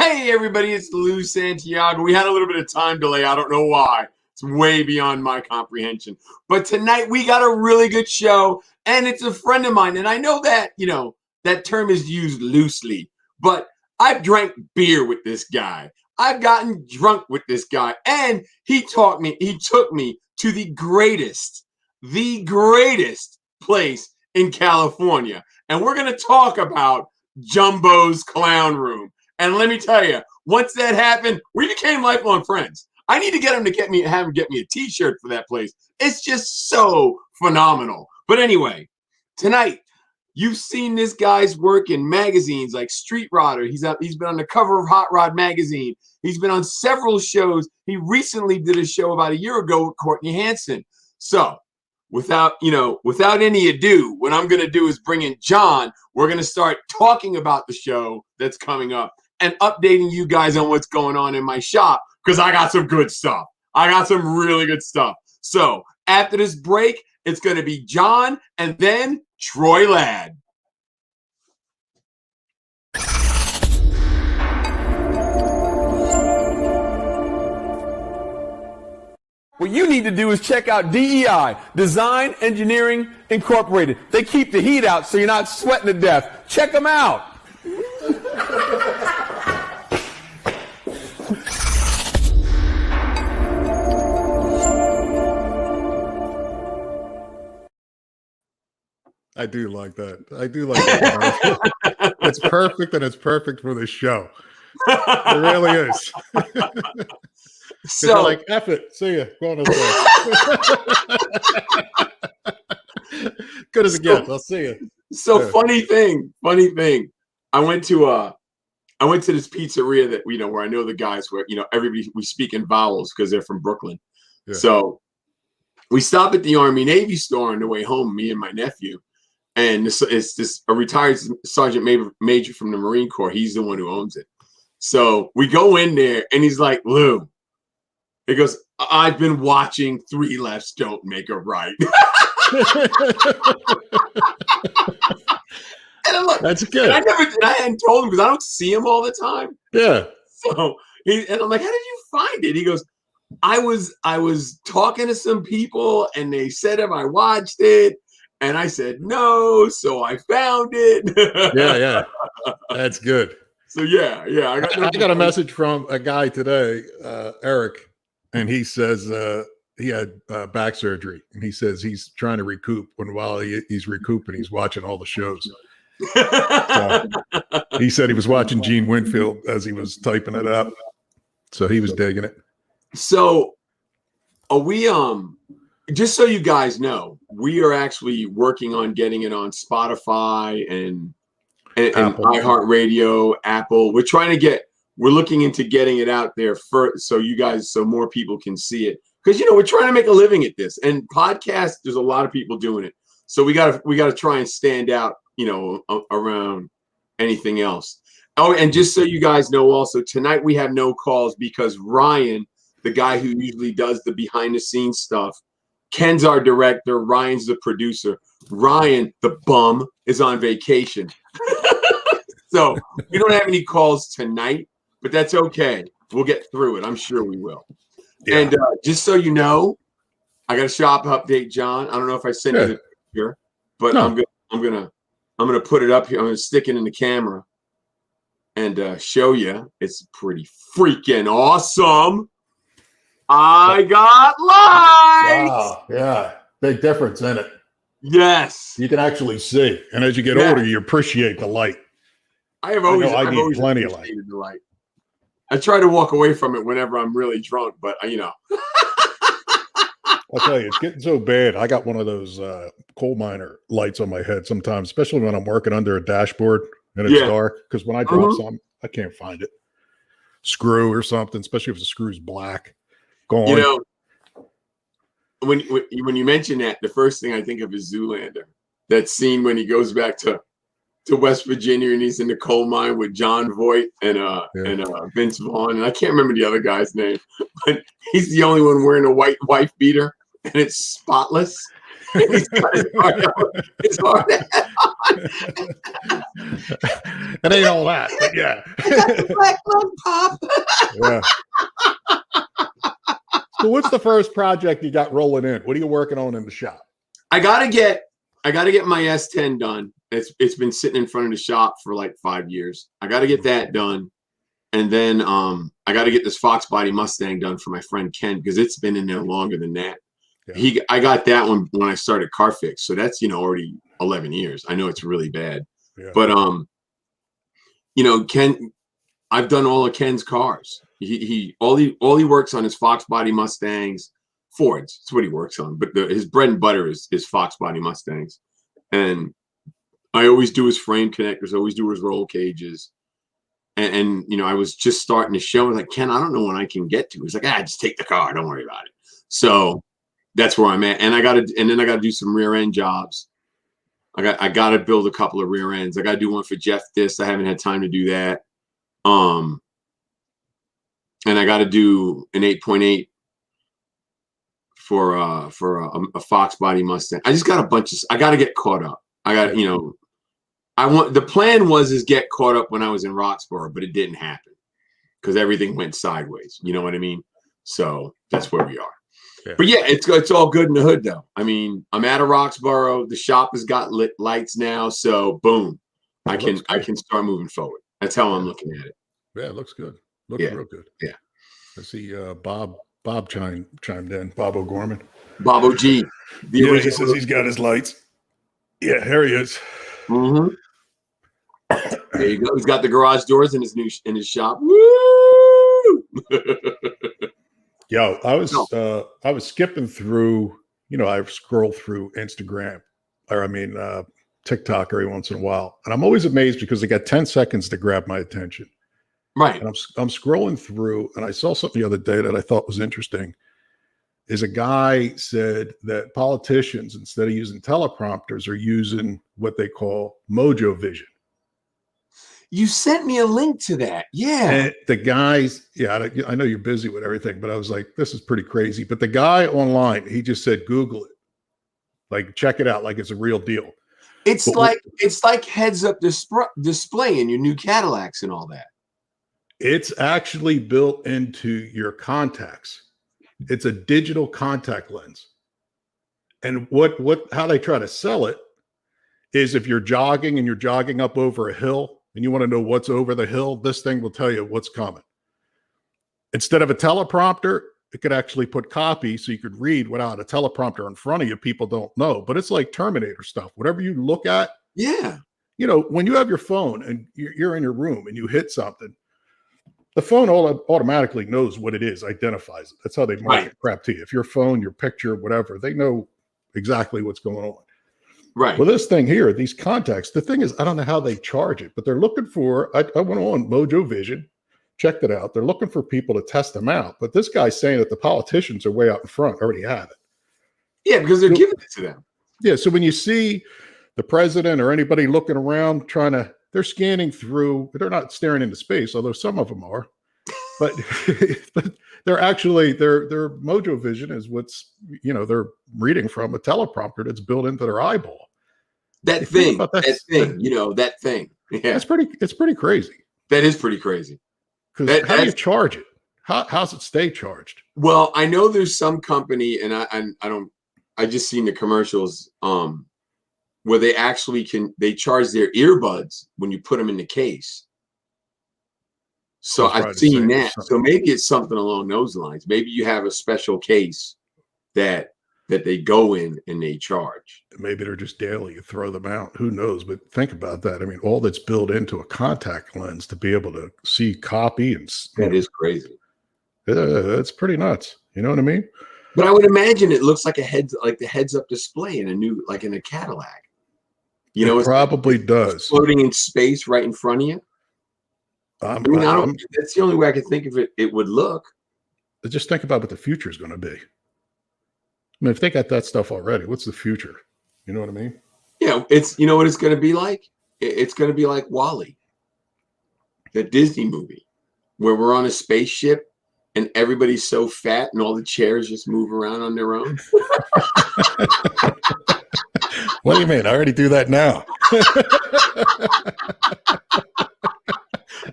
Hey everybody, it's Lou Santiago. We had a little bit of time delay. I don't know why. It's way beyond my comprehension. But tonight we got a really good show, and it's a friend of mine. And I know that, that term is used loosely, but I've drank beer with this guy. I've gotten drunk with this guy, and he took me to the greatest place in California. And we're going to talk about Jumbo's Clown Room. And let me tell you, once that happened, we became lifelong friends. I need to have him get me a t-shirt for that place. It's just so phenomenal. But anyway, tonight, you've seen this guy's work in magazines like Street Rodder. He's been on the cover of Hot Rod magazine. He's been on several shows. He recently did a show about a year ago with Courtney Hanson. So without any ado, what I'm going to do is bring in John. We're going to start talking about the show that's coming up and updating you guys on what's going on in my shop, because I got some good stuff. I got some really good stuff. So after this break, it's going to be John and then Troy Ladd. What you need to do is check out DEI, Design Engineering Incorporated. They keep the heat out so you're not sweating to death. Check them out. I do like that. I do like that. It's perfect, and it's perfect for this show. It really is. So like, F it. See ya. Go on. Good as it gets. I'll see you. So yeah. Funny thing. I went to this pizzeria that where I know the guys where everybody, we speak in vowels because they're from Brooklyn. Yeah. So we stop at the Army Navy store on the way home, me and my nephew. And it's a retired sergeant major from the Marine Corps. He's the one who owns it. So we go in there, and he's like, Lou, he goes, I've been watching Three Lefts Don't Make a Right. And look, that's good. I hadn't told him because I don't see him all the time. Yeah. So and I'm like, how did you find it? He goes, I was talking to some people, and they said if I watched it. And I said, no, so I found it. Yeah. That's good. So, yeah. I got a message from a guy today, Eric, and he says he had back surgery. And he says he's trying to recoup. And while he's recouping, he's watching all the shows. So, he said he was watching Gene Winfield as he was typing it up. So he was digging it. So are we just so you guys know, we are actually working on getting it on Spotify and iHeartRadio, Apple. We're looking into getting it out there first, so more people can see it. Because we're trying to make a living at this, and podcasts, there's a lot of people doing it. So we gotta try and stand out, around anything else. Oh, and just so you guys know, also tonight we have no calls because Ryan, the guy who usually does the behind the scenes stuff, Ken's our director. Ryan's the producer. Ryan, the bum, is on vacation. So we don't have any calls tonight, but that's okay. We'll get through it. I'm sure we will. Yeah. And just so you know, I got a shop update, John. I don't know if I sent it here, but no. I'm gonna put it up here. I'm gonna stick it in the camera and show you. It's pretty freaking awesome. I got lights. Wow, yeah, big difference in it. Yes, you can actually see, and as you get older, you appreciate the light. I've always plenty of light. The light. I try to walk away from it whenever I'm really drunk, but I'll tell you, it's getting so bad. I got one of those coal miner lights on my head sometimes, especially when I'm working under a dashboard and it's dark. Because when I drop something, I can't find it. Screw or something, especially if the screw's black. When you mention that, the first thing I think of is Zoolander. That scene when he goes back to West Virginia and he's in the coal mine with John Voight and Vince Vaughn, and I can't remember the other guy's name, but he's the only one wearing a white wife beater and it's spotless. He's got his hard hat. It ain't all that, but yeah. I got the black lung pop. Yeah. So what's the first project you got rolling in? What are you working on in the shop? I gotta get my S10 done. It's been sitting in front of the shop for like 5 years. I gotta get that done. And then I gotta get this Fox body Mustang done for my friend Ken, because it's been in there longer than that. Yeah. I got that one when I started Car Fix. So that's, already 11 years. I know it's really bad. Yeah. But Ken, I've done all of Ken's cars. All he works on is Fox body Mustangs, Fords. That's what he works on. But his bread and butter is Fox body Mustangs. And I always do his frame connectors, always do his roll cages. And I was just starting to show him, like, Ken, I don't know when I can get to. He's like, just take the car, don't worry about it. So that's where I'm at. And then I gotta do some rear end jobs. I gotta build a couple of rear ends. I gotta do one for Jeff Dist. I haven't had time to do that. And I gotta do an 8.8 for a Fox body Mustang. I just got a bunch of. I gotta get caught up. I got the plan was get caught up when I was in Roxborough, but it didn't happen because everything went sideways. You know what I mean? So that's where we are. Yeah. But yeah, it's all good in the hood though. I mean, I'm out of Roxborough. The shop has got lit lights now, so boom, I can start moving forward. That's how I'm looking at it. Yeah, it looks good. Looks real good. Yeah. I see Bob chimed in. Bob O'Gorman. Bob OG. He says he's got his lights. Yeah, here he is. Mm-hmm. There you go. He's got the garage doors in his shop. Woo! Yo, I was skipping through. I scroll through Instagram, TikTok every once in a while, and I'm always amazed because they got 10 seconds to grab my attention. Right. And I'm scrolling through, and I saw something the other day that I thought was interesting. Is a guy said that politicians, instead of using teleprompters, are using what they call Mojo Vision. You sent me a link to that. Yeah. And the guys, I know you're busy with everything, but I was like, this is pretty crazy. But the guy online, he just said, Google it. Like, check it out. Like it's a real deal. It's like heads up display in your new Cadillacs and all that. It's actually built into your contacts. It's a digital contact lens. And how they try to sell it is if you're jogging and you're jogging up over a hill and you want to know what's over the hill, this thing will tell you what's coming. Instead of a teleprompter, it could actually put copy so you could read without a teleprompter in front of you. People don't know, but it's like Terminator stuff. Whatever you look at. Yeah. When you have your phone and you're in your room and you hit something, the phone automatically knows what it is, identifies it. That's how they market crap to you. If your phone, your picture, whatever, they know exactly what's going on. Right. Well, this thing here, these contacts, the thing is, I don't know how they charge it, but they're looking for, I went on Mojo Vision, checked it out. They're looking for people to test them out. But this guy's saying that the politicians are way out in front, already have it. Yeah, because they're giving it to them. Yeah. So when you see the president or anybody looking around they're scanning through, they're not staring into space, although some of them are, but they're actually, their Mojo Vision is what's, they're reading from a teleprompter that's built into their eyeball. That thing. Yeah. It's pretty crazy. That is pretty crazy. Because how do you charge it? How's it stay charged? Well, I know there's some company, and I just seen the commercials, where they actually they charge their earbuds when you put them in the case. So I've seen that. So maybe it's something along those lines. Maybe you have a special case that they go in and they charge. Maybe they're just daily. You throw them out. Who knows? But think about that. I mean, all that's built into a contact lens to be able to see copy and that is crazy. That's pretty nuts. You know what I mean? But I would imagine it looks like the heads up display in a Cadillac. It probably does. Floating in space right in front of you. That's the only way I can think of it. It would look. Just think about what the future is going to be. I mean, if they got that stuff already, what's the future? You know what I mean? Yeah, what it's going to be like? It's going to be like WALL-E, the Disney movie, where we're on a spaceship and everybody's so fat and all the chairs just move around on their own. What do you mean? I already do that now.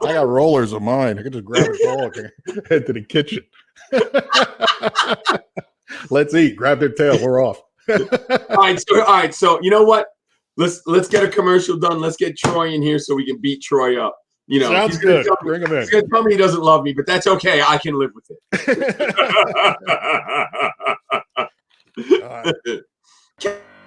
I got rollers of mine. I can just grab a ball and head to the kitchen. Let's eat. Grab their tail. We're off. All right. So you know what? Let's get a commercial done. Let's get Troy in here so we can beat Troy up. You know, sounds good. Bring him in. He's gonna tell me he doesn't love me, but that's okay. I can live with it.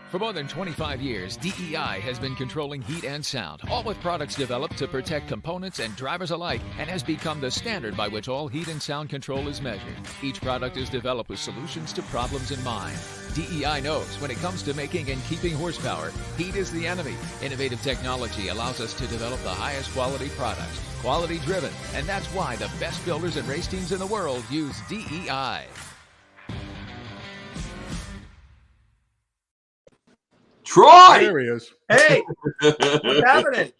For more than 25 years, DEI has been controlling heat and sound, all with products developed to protect components and drivers alike, and has become the standard by which all heat and sound control is measured. Each product is developed with solutions to problems in mind. DEI knows when it comes to making and keeping horsepower, heat is the enemy. Innovative technology allows us to develop the highest quality products, quality driven, and that's why the best builders and race teams in the world use DEI. Troy! There he is. Hey, what's happening?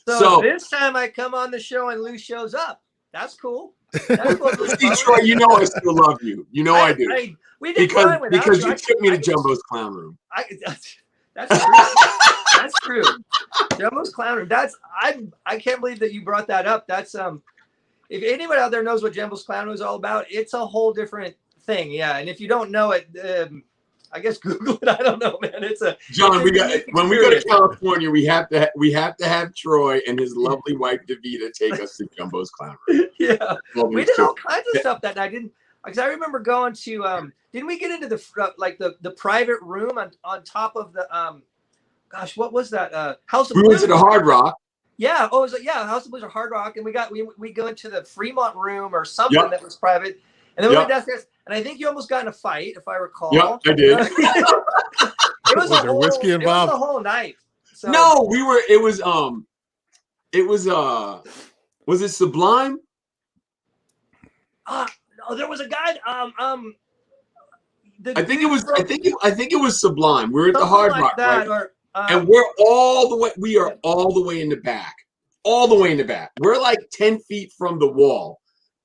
So this time I come on the show and Lou shows up. That's cool. That's cool. See, Troy, you know I still love you. You know I do. We did because you took me to Jumbo's Clown Room. That's true. That's true. Jumbo's Clown Room. I can't believe that you brought that up. That's if anyone out there knows what Jumbo's Clown Room is all about, it's a whole different thing. Yeah, and if you don't know it, I guess Google it. I don't know, man. John. When we go to California, we have to have Troy and his lovely wife Davita take us to Jumbo's Clown Room. Yeah, we did all kinds of stuff that night. Because I remember going to didn't we get into the private room on top of the gosh, what was that House of Blues? We went to the Hard Rock. Yeah, House of Blues or Hard Rock, and we go into the Fremont room or something that was private, and then we went downstairs. And I think you almost got in a fight, if I recall. Yeah, I did. It was there whiskey involved? It was the whole night. So. No, was it Sublime? No, there was a guy. I think it was Sublime. We're at the Hard Rock, that, right? Or, and we are all the way in the back. All the way in the back. We're like 10 feet from the wall.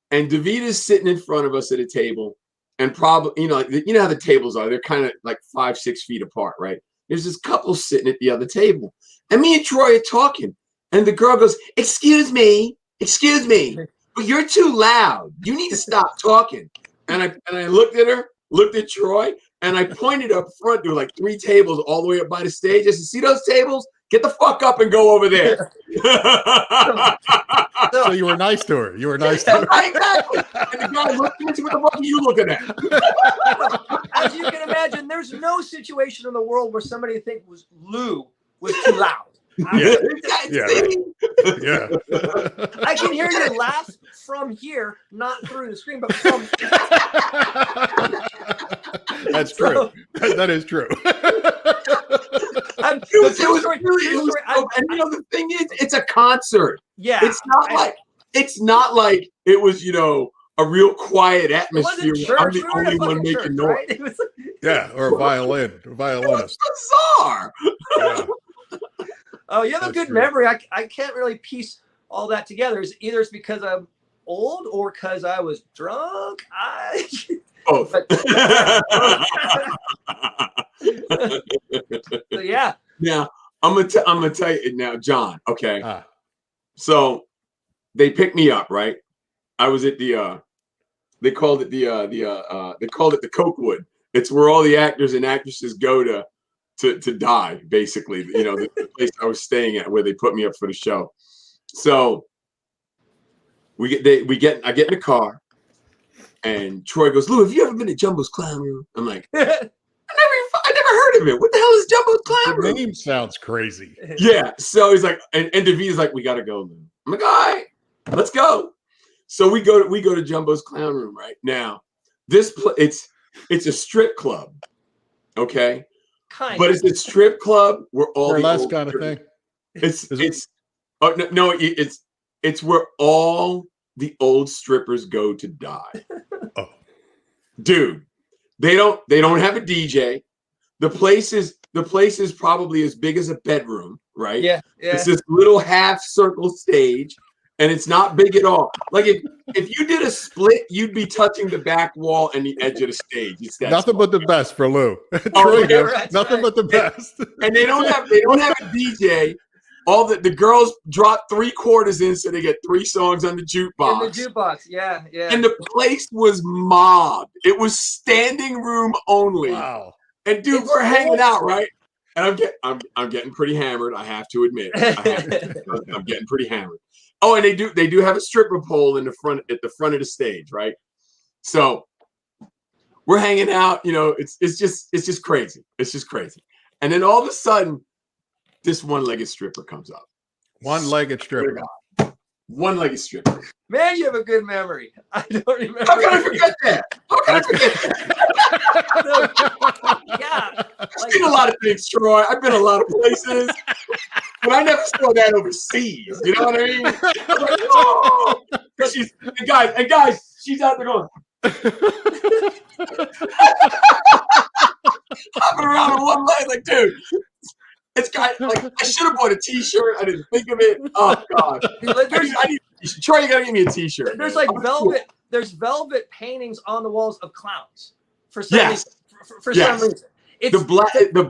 And Davita's sitting in front of us at a table. And probably, you know how the tables are. They're kind of like 5-6 feet apart, right? There's this couple sitting at the other table. And me and Troy are talking. And the girl goes, excuse me, but you're too loud. You need to stop talking. And I looked at her, looked at Troy, and I pointed up front. There were like 3 tables all the way up by the stage. I said, see those tables? Get the fuck up and go over there. So you were nice to her. You were nice to her. Exactly. And the guy looked at me, what the fuck are you looking at? As you can imagine, there's no situation in the world where somebody Lou was too loud. Yeah. I can hear you laugh from here, not through the screen, but from. That's true. That is true. And you know the thing is, it's a concert. Yeah, it's not like it was a real quiet atmosphere. I'm the only one making noise. Right? Yeah, or a violinist. It's bizarre. Yeah. Oh, you have a good memory. I can't really piece all that together. It's because I'm old or because I was drunk. Both. So, yeah. Now I'm gonna tell you now, John. Okay. So they picked me up, right? I was at the they called it the Cokewood. It's where all the actors and actresses go to die, basically. The place I was staying at where they put me up for the show. So I get in the car, and Troy goes, Lou, have you ever been to Jumbo's Clown Room? I'm like, I never heard of it. What the hell is Jumbo's Clown Room? The name sounds crazy. Yeah. So he's like, and Davina's like, we gotta go, Lou. I'm like, all right, let's go. So we go to Jumbo's Clown Room right now. It's a strip club, okay? But it's a strip club where all burlesque kind of thing. It's where all the old strippers go to die. Oh. Dude, they don't have a DJ. The place is probably as big as a bedroom, right? Yeah. It's this little half circle stage, and it's not big at all. Like if you did a split, you'd be touching the back wall and the edge of the stage. It's that Nothing small. but the best for Lou. Oh, Troy yeah, gives right, nothing but the best. And they don't have a DJ. All the girls drop 3 quarters in, so they get 3 songs on the jukebox. In the jukebox, yeah. And the place was mobbed. It was standing room only. Wow. And dude, It's we're hanging out, awesome. right? And I'm getting pretty hammered. I have to admit, I'm getting pretty hammered. Oh, and they do have a stripper pole at the front of the stage, right? So we're hanging out. You know, it's just crazy. It's just crazy. And then all of a sudden, this one-legged stripper comes up. One-legged stripper. One-legged stripper. Man, you have a good memory. I don't remember. How can I forget that? How can I forget that? Yeah. I've seen a lot of things, Troy. I've been a lot of places, but I never saw that overseas. You know what I mean? I'm like, oh! And guys, she's out there going. Hopping around on one leg, like, dude. It's got like I should have bought a T-shirt. I didn't think of it. Oh God! Troy, you gotta give me a T-shirt. There's like velvet. There's velvet paintings on the walls of clowns. For some reason. For some reason. It's the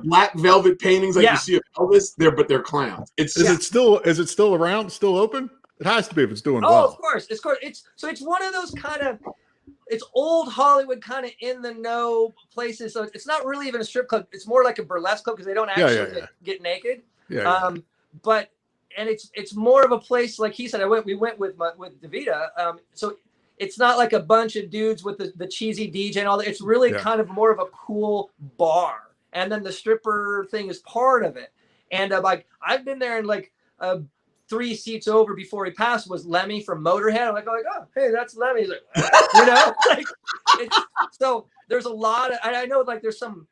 black velvet paintings like you see of Elvis. They're clowns. Is it still around? Still open? It has to be if it's doing well. Oh, of course. It's one of those kind of. It's old Hollywood, kind of in the know places. So it's not really even a strip club. It's more like a burlesque club because they don't actually get naked. Yeah. But it's more of a place, like he said. We went with Davida. So it's not like a bunch of dudes with the cheesy DJ and all that. It's really kind of more of a cool bar, and then the stripper thing is part of it. And like I've been there, and like 3 seats over before he passed was Lemmy from Motorhead. I'm like, oh, hey, that's Lemmy. He's like, you know, like so there's a lot of, I know like there's some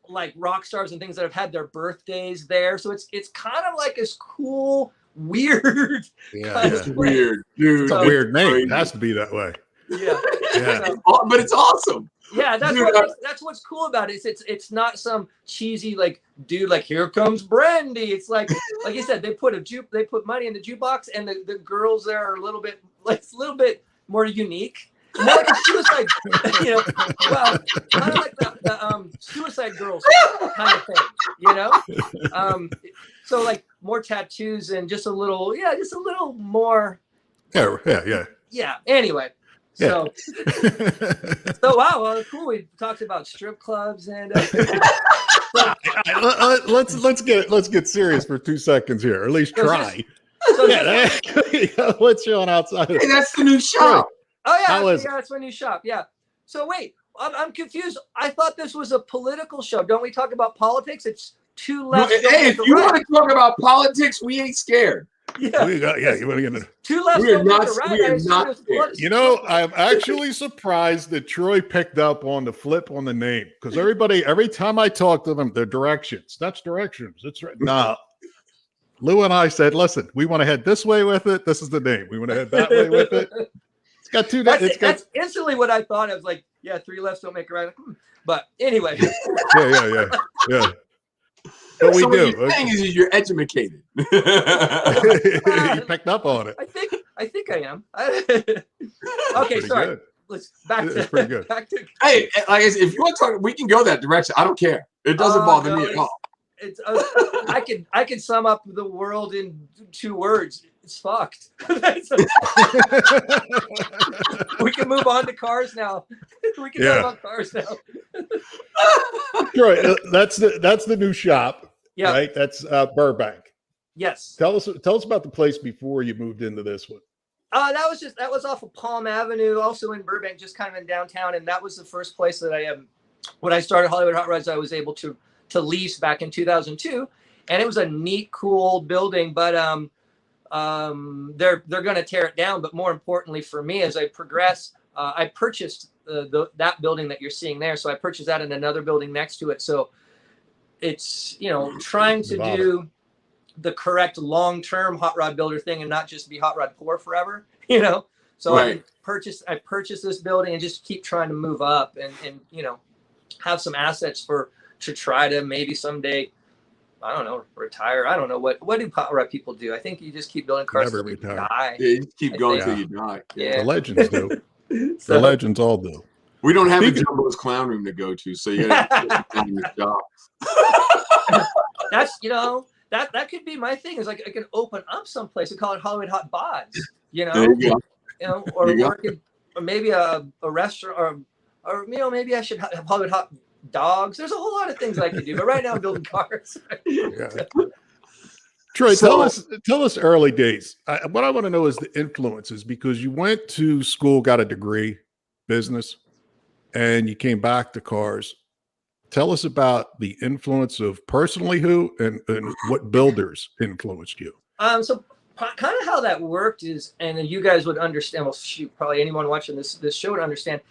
like rock stars and things that have had their birthdays there. So it's kind of like this cool, weird. Yeah, it's weird, dude. It's a weird name. It has to be that way. Yeah. But it's awesome. Yeah, that's what's cool about it. It's not some cheesy like dude like here comes Brandy. It's like you said, they put money in the jukebox, and the girls there are a little bit more unique. More like a suicide, you know, well, kind of like the Suicide Girls kind of thing, you know. So like more tattoos and just a little more. Yeah. Anyway. So wow, well, cool. We talked about strip clubs and let's get serious for 2 seconds here, or at least try. What's going outside? Hey, that's the new shop. Oh yeah, that's my new shop. Yeah. So wait, I'm confused. I thought this was a political show. Don't we talk about politics? It's two left. Hey, if you want to talk about politics, we ain't scared. Yeah. You want to get into two left. We are not scared. You know, I'm actually surprised that Troy picked up on the flip on the name, because every time I talk to them, they're directions. That's directions. It's right. No. Lou and I said, listen, we want to head this way with it. This is the name. We want to head that way with it. It's got two. That's instantly what I thought. I was like, yeah, 3 lefts don't make a right. But anyway. Yeah. But we so do. What you're saying is you're educated. You picked up on it. I think I am. Okay, sorry. Good. Let's back to. It's pretty good. Hey, like I said, if you want to talk, we can go that direction. I don't care. It doesn't bother me at all. It's I could sum up the world in 2 words. It's fucked. We can move on to cars now. We can talk about cars now. Troy, that's the new shop. Yeah. Right. That's Burbank. Yes. Tell us about the place before you moved into this one. That was off of Palm Avenue, also in Burbank, just kind of in downtown, and that was the first place that when I started Hollywood Hot Rods, I was able to lease back in 2002, and it was a neat, cool old building. But they're going to tear it down. But more importantly for me, as I progress, I purchased that building that you're seeing there. So I purchased that in another building next to it. So it's trying to do the correct long-term hot rod builder thing and not just be hot rod poor forever. So right. I purchased this building and just keep trying to move up and have some assets to try to maybe someday I don't know, retire. I don't know what do hot rod people do. I think you just keep building cars Never till you retire. die. Yeah, you just keep I going think. till you die. Yeah. The legends do. The So- legends all do. We don't have Speaking- a Jumbo's clown room to go to, so you got to in this job. That's that could be my thing. Is like I can open up someplace and call it Hollywood Hot Bods. There you go. Or There you go. work in, or maybe a restaurant, or maybe I should have Hollywood Hot Dogs. There's a whole lot of things I could do, but right now I'm building cars. Yeah. Troy, So- tell us early days. What I want to know is the influences, because you went to school, got a degree, business, and you came back to cars. Tell us about the influence of personally who and what builders influenced you. So kind of how that worked is, and you guys would understand. Well, shoot, probably anyone watching this show would understand.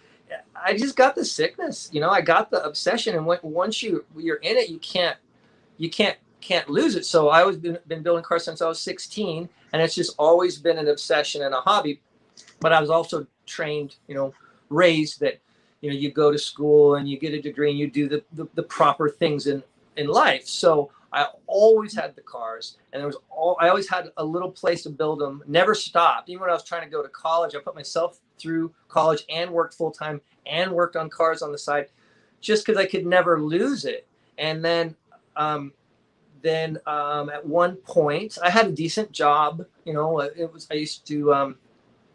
I just got the sickness, I got the obsession, and once you're in it, you can't lose it. So I was been building cars since I was 16, and it's just always been an obsession and a hobby. But I was also trained, raised that, you go to school and you get a degree and you do the proper things in life. So I always had the cars, and I always had a little place to build them. Never stopped. Even when I was trying to go to college, I put myself through college and worked full time and worked on cars on the side, just because I could never lose it. And then at one point, I had a decent job. I used to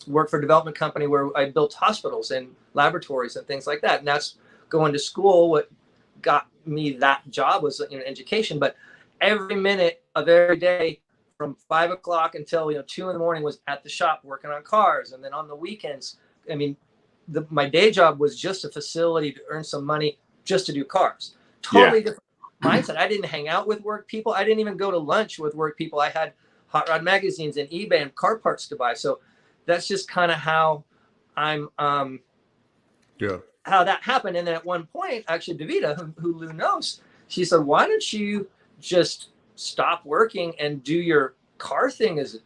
work for a development company where I built hospitals and laboratories and things like that. And that's going to school. What got me that job was education. But every minute of every day from 5 o'clock until 2 in the morning was at the shop working on cars. And then on the weekends, my day job was just a facility to earn some money just to do cars. Totally different mindset. I didn't hang out with work people. I didn't even go to lunch with work people. I had hot rod magazines and eBay and car parts to buy. So that's just kind of how I'm how that happened. And then at one point, actually, Davida, who Lou knows, she said, "Why don't you just stop working and do your car thing as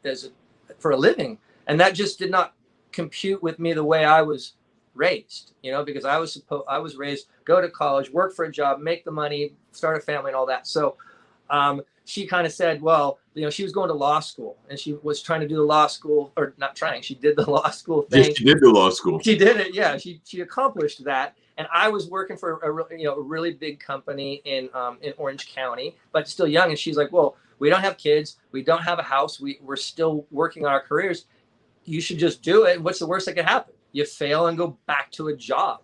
for a living?" And that just did not compute with me the way I was raised, because I was raised, go to college, work for a job, make the money, start a family and all that. So she kind of said, well, she was going to law school, and she was trying to do the law school, or not trying, she did the law school thing. Yes, she did do law school. She did it. Yeah. She accomplished that. And I was working for a really big company in Orange County, but still young. And she's like, well, we don't have kids. We don't have a house. We're still working on our careers. You should just do it. What's the worst that could happen? You fail and go back to a job.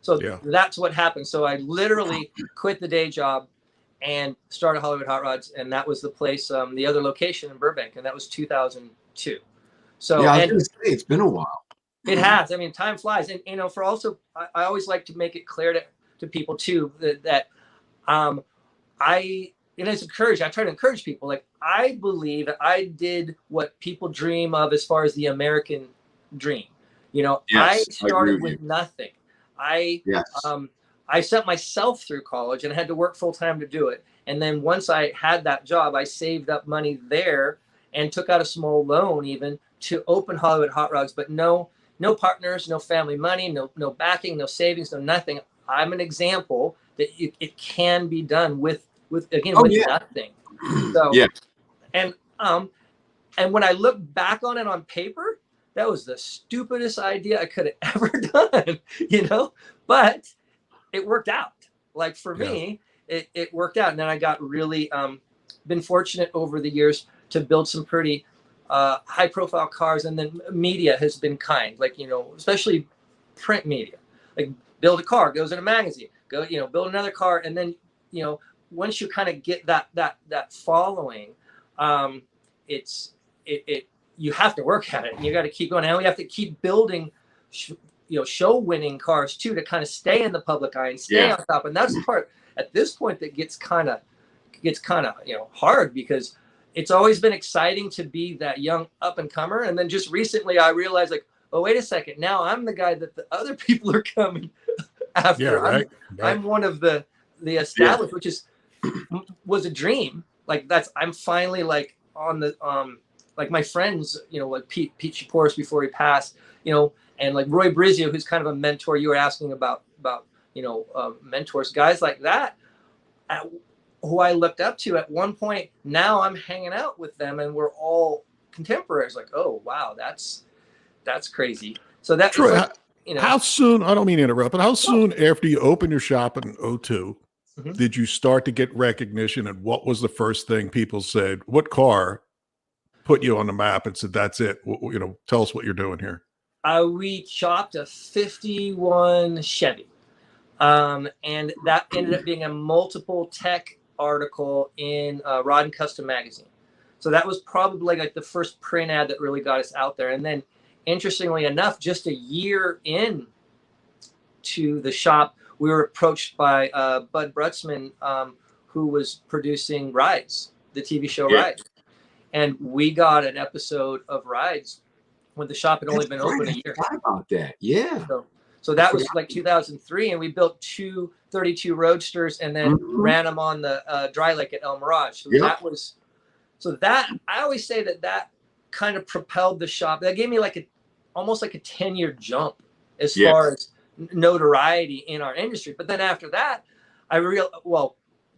So that's what happened. So I literally quit the day job and started Hollywood Hot Rods. And that was the place, the other location in Burbank. And that was 2002. So yeah, I was going to say, it's been a while. It has. Time flies. And, for also, I always like to make it clear to people too, that it's encouraged. I try to encourage people. Like, I believe that I did what people dream of as far as the American dream. I started with nothing. I sent myself through college and I had to work full time to do it. And then once I had that job, I saved up money there and took out a small loan even to open Hollywood Hot Rods, but no partners, no family money, no backing, no savings, no nothing. I'm an example that it can be done with nothing. So and when I look back on it on paper, that was the stupidest idea I could have ever done, but it worked out. Like for me, it worked out. And then I got really been fortunate over the years to build some pretty high profile cars. And then media has been kind, like, especially print media, like build a car, goes in a magazine, build another car. And then, once you kind of get that following, you have to work at it, and you got to keep going. And we have to keep building, show winning cars too, to kind of stay in the public eye and stay on top. And that's the part at this point that gets kind of hard, because it's always been exciting to be that young up and comer. And then just recently I realized, like, oh, wait a second, now I'm the guy that the other people are coming after. Yeah, right. I'm one of the established, which was a dream. Like I'm finally like on the like my friends, like Pete Shaporis before he passed, and like Roy Brizio, who's kind of a mentor. You were asking about mentors, guys like that. who I looked up to at one point. Now I'm hanging out with them, and we're all contemporaries. Like, oh wow, that's crazy. So that's Troy, like, how soon? I don't mean to interrupt, but how soon after you opened your shop in '02 did you start to get recognition? And what was the first thing people said? What car put you on the map and said, "That's it"? Tell us what you're doing here. We chopped a '51 Chevy, and that ended up being a multiple tech article in Rod and Custom magazine. So that was probably like the first print ad that really got us out there. And then, interestingly enough, just a year in to the shop, we were approached by Bud Brutzman, who was producing Rides, the TV show Rides. And we got an episode of Rides when the shop had only been open a year. I forgot about that. Yeah. So that was like 2003, and we built 2 32 Roadsters and then ran them on the dry lake at El Mirage. So that I always say that kind of propelled the shop. That gave me almost like a 10-year jump as far as notoriety in our industry. But then after that,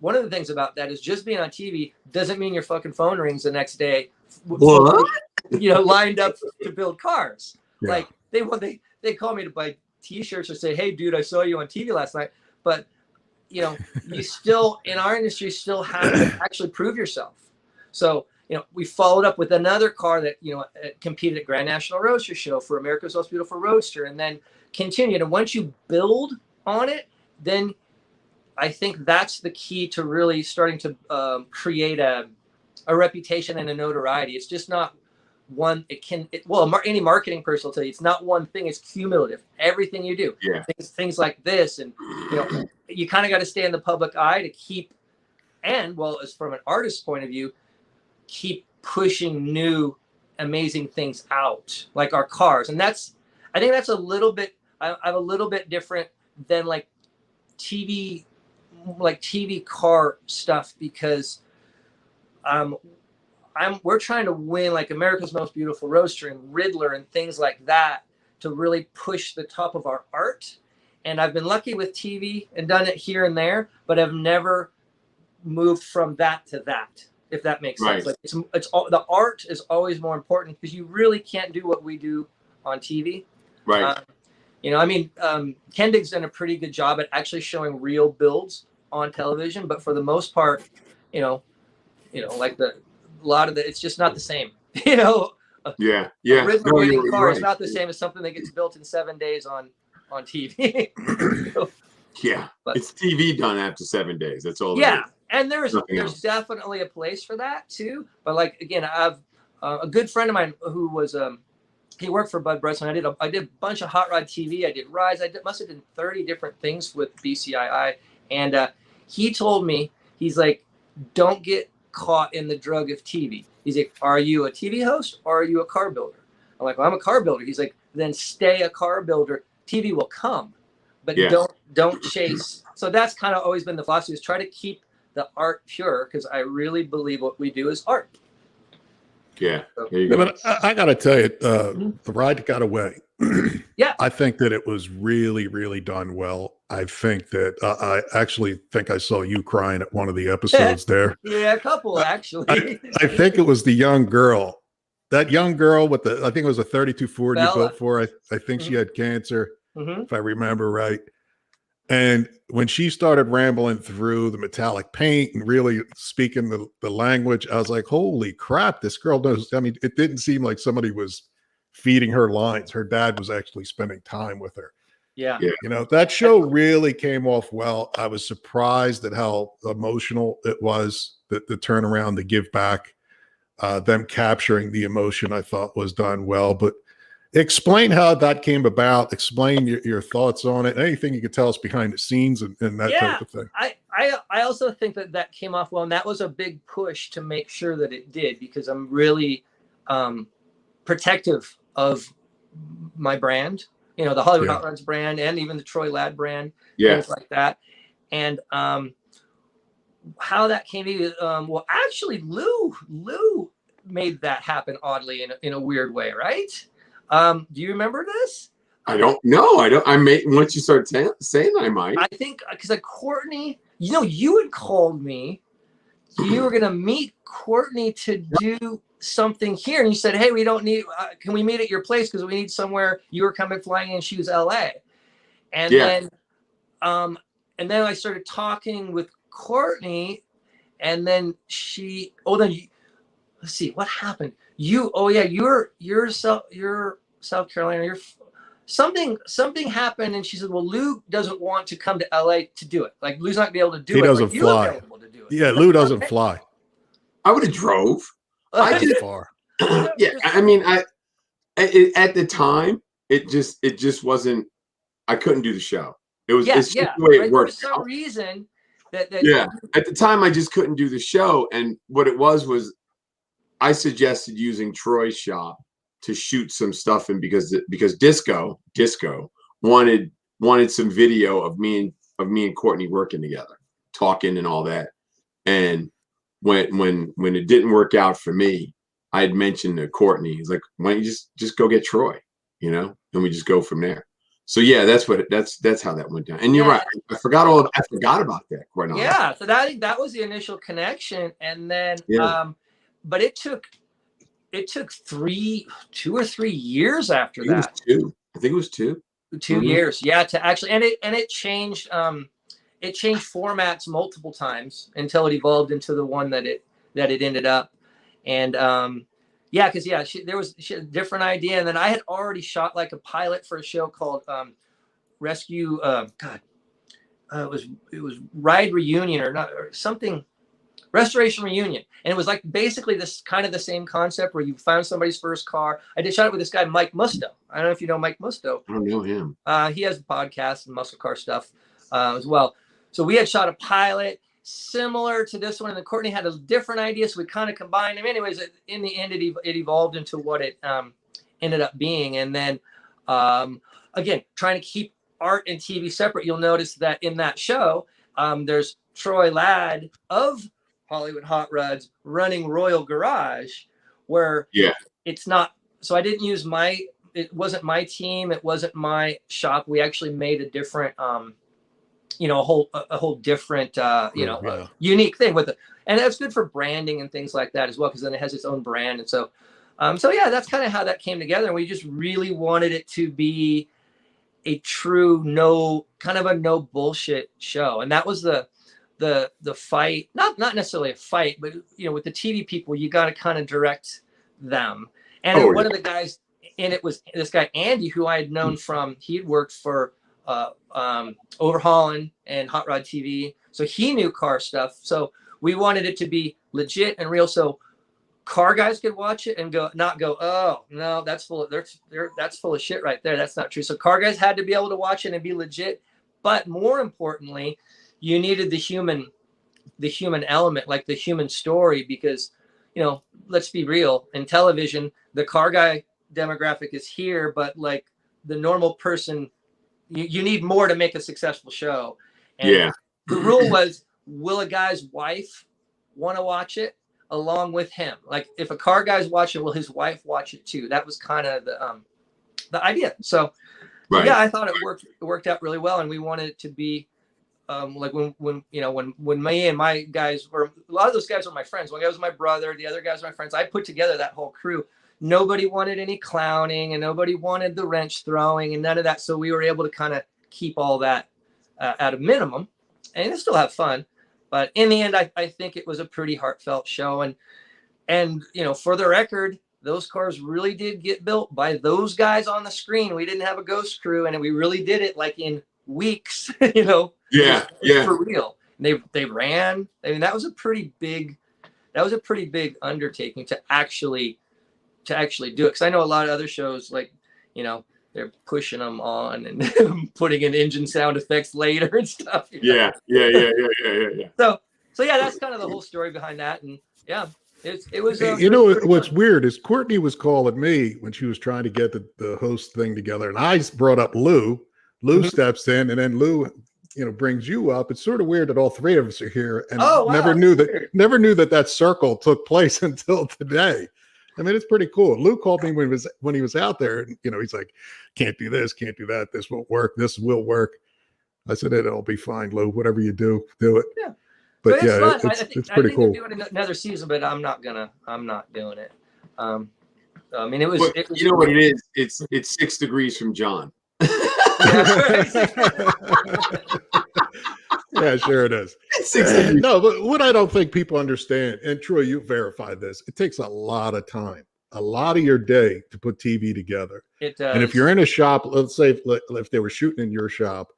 one of the things about that is just being on TV doesn't mean your fucking phone rings the next day. What? Lined up to build cars. Yeah. Like they call me to buy T-shirts or say, "Hey, dude, I saw you on TV last night." But you still in our industry still have to actually prove yourself. So we followed up with another car that competed at Grand National Roadster Show for America's Most Beautiful Roadster, and then continued. And once you build on it, then I think that's the key to really starting to create a reputation and a notoriety. It's just not one. Any marketing person will tell you it's not one thing. It's cumulative. Everything you do, things like this, and you kind of got to stay in the public eye to keep. And as from an artist's point of view, keep pushing new, amazing things out, like our cars. And I think that's a little bit. I'm a little bit different than like TV car stuff, because we're trying to win like America's Most Beautiful Roadster and Riddler and things like that to really push the top of our art. And I've been lucky with TV and done it here and there, but I've never moved from that to that, if that makes sense. Like it's all, the art is always more important, because you really can't do what we do on TV. Right. Kendig's done a pretty good job at actually showing real builds on television, but for the most part, like a lot of it's just not the same. A Riddler winning car is not the same as something that gets built in 7 days on TV. But it's TV done after 7 days. That's all. And there's definitely a place for that too. But like again, I have a good friend of mine who was he worked for Bud Brutzman. I did a bunch of hot rod TV. I did rides. Must have done 30 different things with BCII. And he told me, he's like, don't get caught in the drug of TV. He's like, are you a TV host or are you a car builder? I'm like, well, I'm a car builder. He's like, then stay a car builder. TV will come, but don't chase. So that's kind of always been the philosophy, is try to keep the art pure, because I really believe what we do is art. Yeah. There you go. But I got to tell you, the ride got away. I think that it was really, really done well. I think that I actually think I saw you crying at one of the episodes there. Yeah, a couple actually. I think it was the young girl. That young girl with I think it was a 32 Ford you built for. I think she had cancer, if I remember right. And when she started rambling through the metallic paint and really speaking the language, I was like, holy crap, this girl knows. I mean, it didn't seem like somebody was feeding her lines. Her dad was actually spending time with her. Yeah. That show really came off well. I was surprised at how emotional it was, the turnaround, the give back, them capturing the emotion, I thought was done well. But explain how that came about. Explain your thoughts on it. Anything you could tell us behind the scenes and that type of thing. I also think that came off well, and that was a big push to make sure that it did, because I'm really protective of my brand, the Hollywood Hot Rods brand, and even the Troy Ladd brand, things like that. And how that came to actually Lou made that happen, oddly, in a weird way, right? Do you remember this? I don't know. I may, once you start saying, I might. I think because Courtney, you had called me you were going to meet Courtney to do something here. And you said, hey, we don't need, can we meet at your place? Because we need somewhere. You were coming flying in, she was LA. And then I started talking with Courtney, and then let's see what happened. You're South Carolina. Something happened, and she said, well, Lou doesn't want to come to LA to do it. Like, Lou's not gonna be able to do it. He doesn't fly. Yeah, Lou doesn't fly. I would have drove. I did far. Yeah, I mean, at the time, it just wasn't. I couldn't do the show. It's just the way it worked. For some reason that at the time I just couldn't do the show, and what it was I suggested using Troy's shop to shoot some stuff in because Disco wanted some video of me and Courtney working together, talking and all that. And when it didn't work out for me, I had mentioned to Courtney, he's like, why don't you just go get Troy, and we just go from there. So yeah, that's how that went down. And you're right. I forgot about that. Quite honestly. Yeah. So that was the initial connection, and then but it took 2 or 3 years after that. It was 2. I think it was 2. 2 years. Yeah. To actually, and it changed. It changed formats multiple times until it evolved into the one that it ended up. And there was a different idea, and then I had already shot like a pilot for a show called Rescue. It was Ride Reunion or something, Restoration Reunion, and it was like basically this kind of the same concept where you found somebody's first car. I did shot it with this guy Mike Musto. I don't know if you know Mike Musto. I don't know him. He has a podcast and muscle car stuff as well. So we had shot a pilot similar to this one, and then Courtney had a different idea, so we kind of combined them. Anyways, in the end, it evolved into what it ended up being. And then again, trying to keep art and TV separate, you'll notice that in that show, there's Troy Ladd of Hollywood Hot Rods running Royal Garage, where it's not. So I didn't use it wasn't my team, it wasn't my shop. We actually made a different a whole different unique thing with it, and that's good for branding and things like that as well, because then it has its own brand. And so that's kind of how that came together, and we just really wanted it to be a true no bullshit show. And that was the fight, not necessarily a fight, but with the TV people, you got to kind of direct them. And one of the guys in it was this guy Andy, who I had known from, he had worked for Overhauling and Hot Rod TV, so he knew car stuff. So we wanted it to be legit and real, so car guys could watch it and not go, oh no, that's full of shit right there, that's not true. So car guys had to be able to watch it and be legit, but more importantly, you needed the human element, like the human story, because let's be real, in television the car guy demographic is here, but like the normal person, you need more to make a successful show. And the rule was, will a guy's wife want to watch it along with him? Like, if a car guy's watching, will his wife watch it too? That was kind of the idea. So I thought it worked out really well, and we wanted it to be like when me and my guys were, a lot of those guys were my friends. One guy was my brother, the other guys were my friends. I put together that whole crew. Nobody wanted any clowning, and nobody wanted the wrench throwing and none of that. So we were able to kind of keep all that at a minimum and still have fun. But in the end, I think it was a pretty heartfelt show. And for the record, those cars really did get built by those guys on the screen. We didn't have a ghost crew, and we really did it like in weeks, for real. And they ran. I mean, that was a pretty big undertaking to actually do it, because I know a lot of other shows, like they're pushing them on and putting in engine sound effects later and stuff. Yeah. So that's kind of the whole story behind that. And it was. What's weird is Courtney was calling me when she was trying to get the host thing together, and I brought up Lou. Lou steps in, and then Lou brings you up. It's sort of weird that all three of us are here, and never knew that circle took place until today. I mean, it's pretty cool. Lou called me when he was out there, and he's like, can't do this, can't do that, this won't work, this will work. I said, it'll be fine, Lou. Whatever you do, do it. Yeah. But it's yeah, fun. it's pretty cool. They're doing another season, but I'm not doing it. I mean, it was. You know what it is? It's 6 degrees from John. Yeah, sure it is. No, but what I don't think people understand, and Troy, you verified this, it takes a lot of time, a lot of your day to put TV together. It does. And if you're in a shop, let's say if they were shooting in your shop,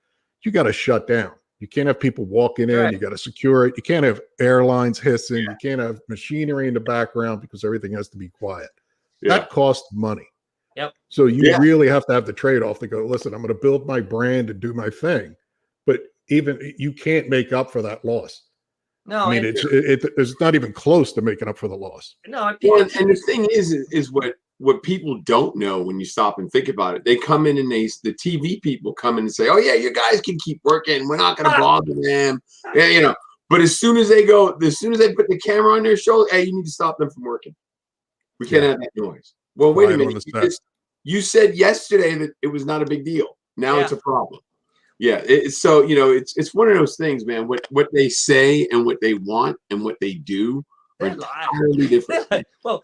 you got to shut down. You can't have people walking in. Right. You got to secure it. You can't have airlines hissing. You can't have machinery in the background because everything has to be quiet. That costs money. Yep. So you really have to have the trade-off to go, listen, I'm going to build my brand and do my thing. But even you can't make up for that loss. No, I mean, it's not even close to making up for the loss. No, well, and the thing is what people don't know when you stop and think about it. They come in and the TV people come in and say, "Oh yeah, you guys can keep working. We're not going to bother them." Yeah, you know. But as soon as they put the camera on their shoulder, hey, you need to stop them from working. We can't have that noise. Well, wait a minute. You said yesterday that it was not a big deal. Now it's a problem. Yeah. So, you know, it's one of those things, man. What they say and what they want and what they do are entirely different. Well,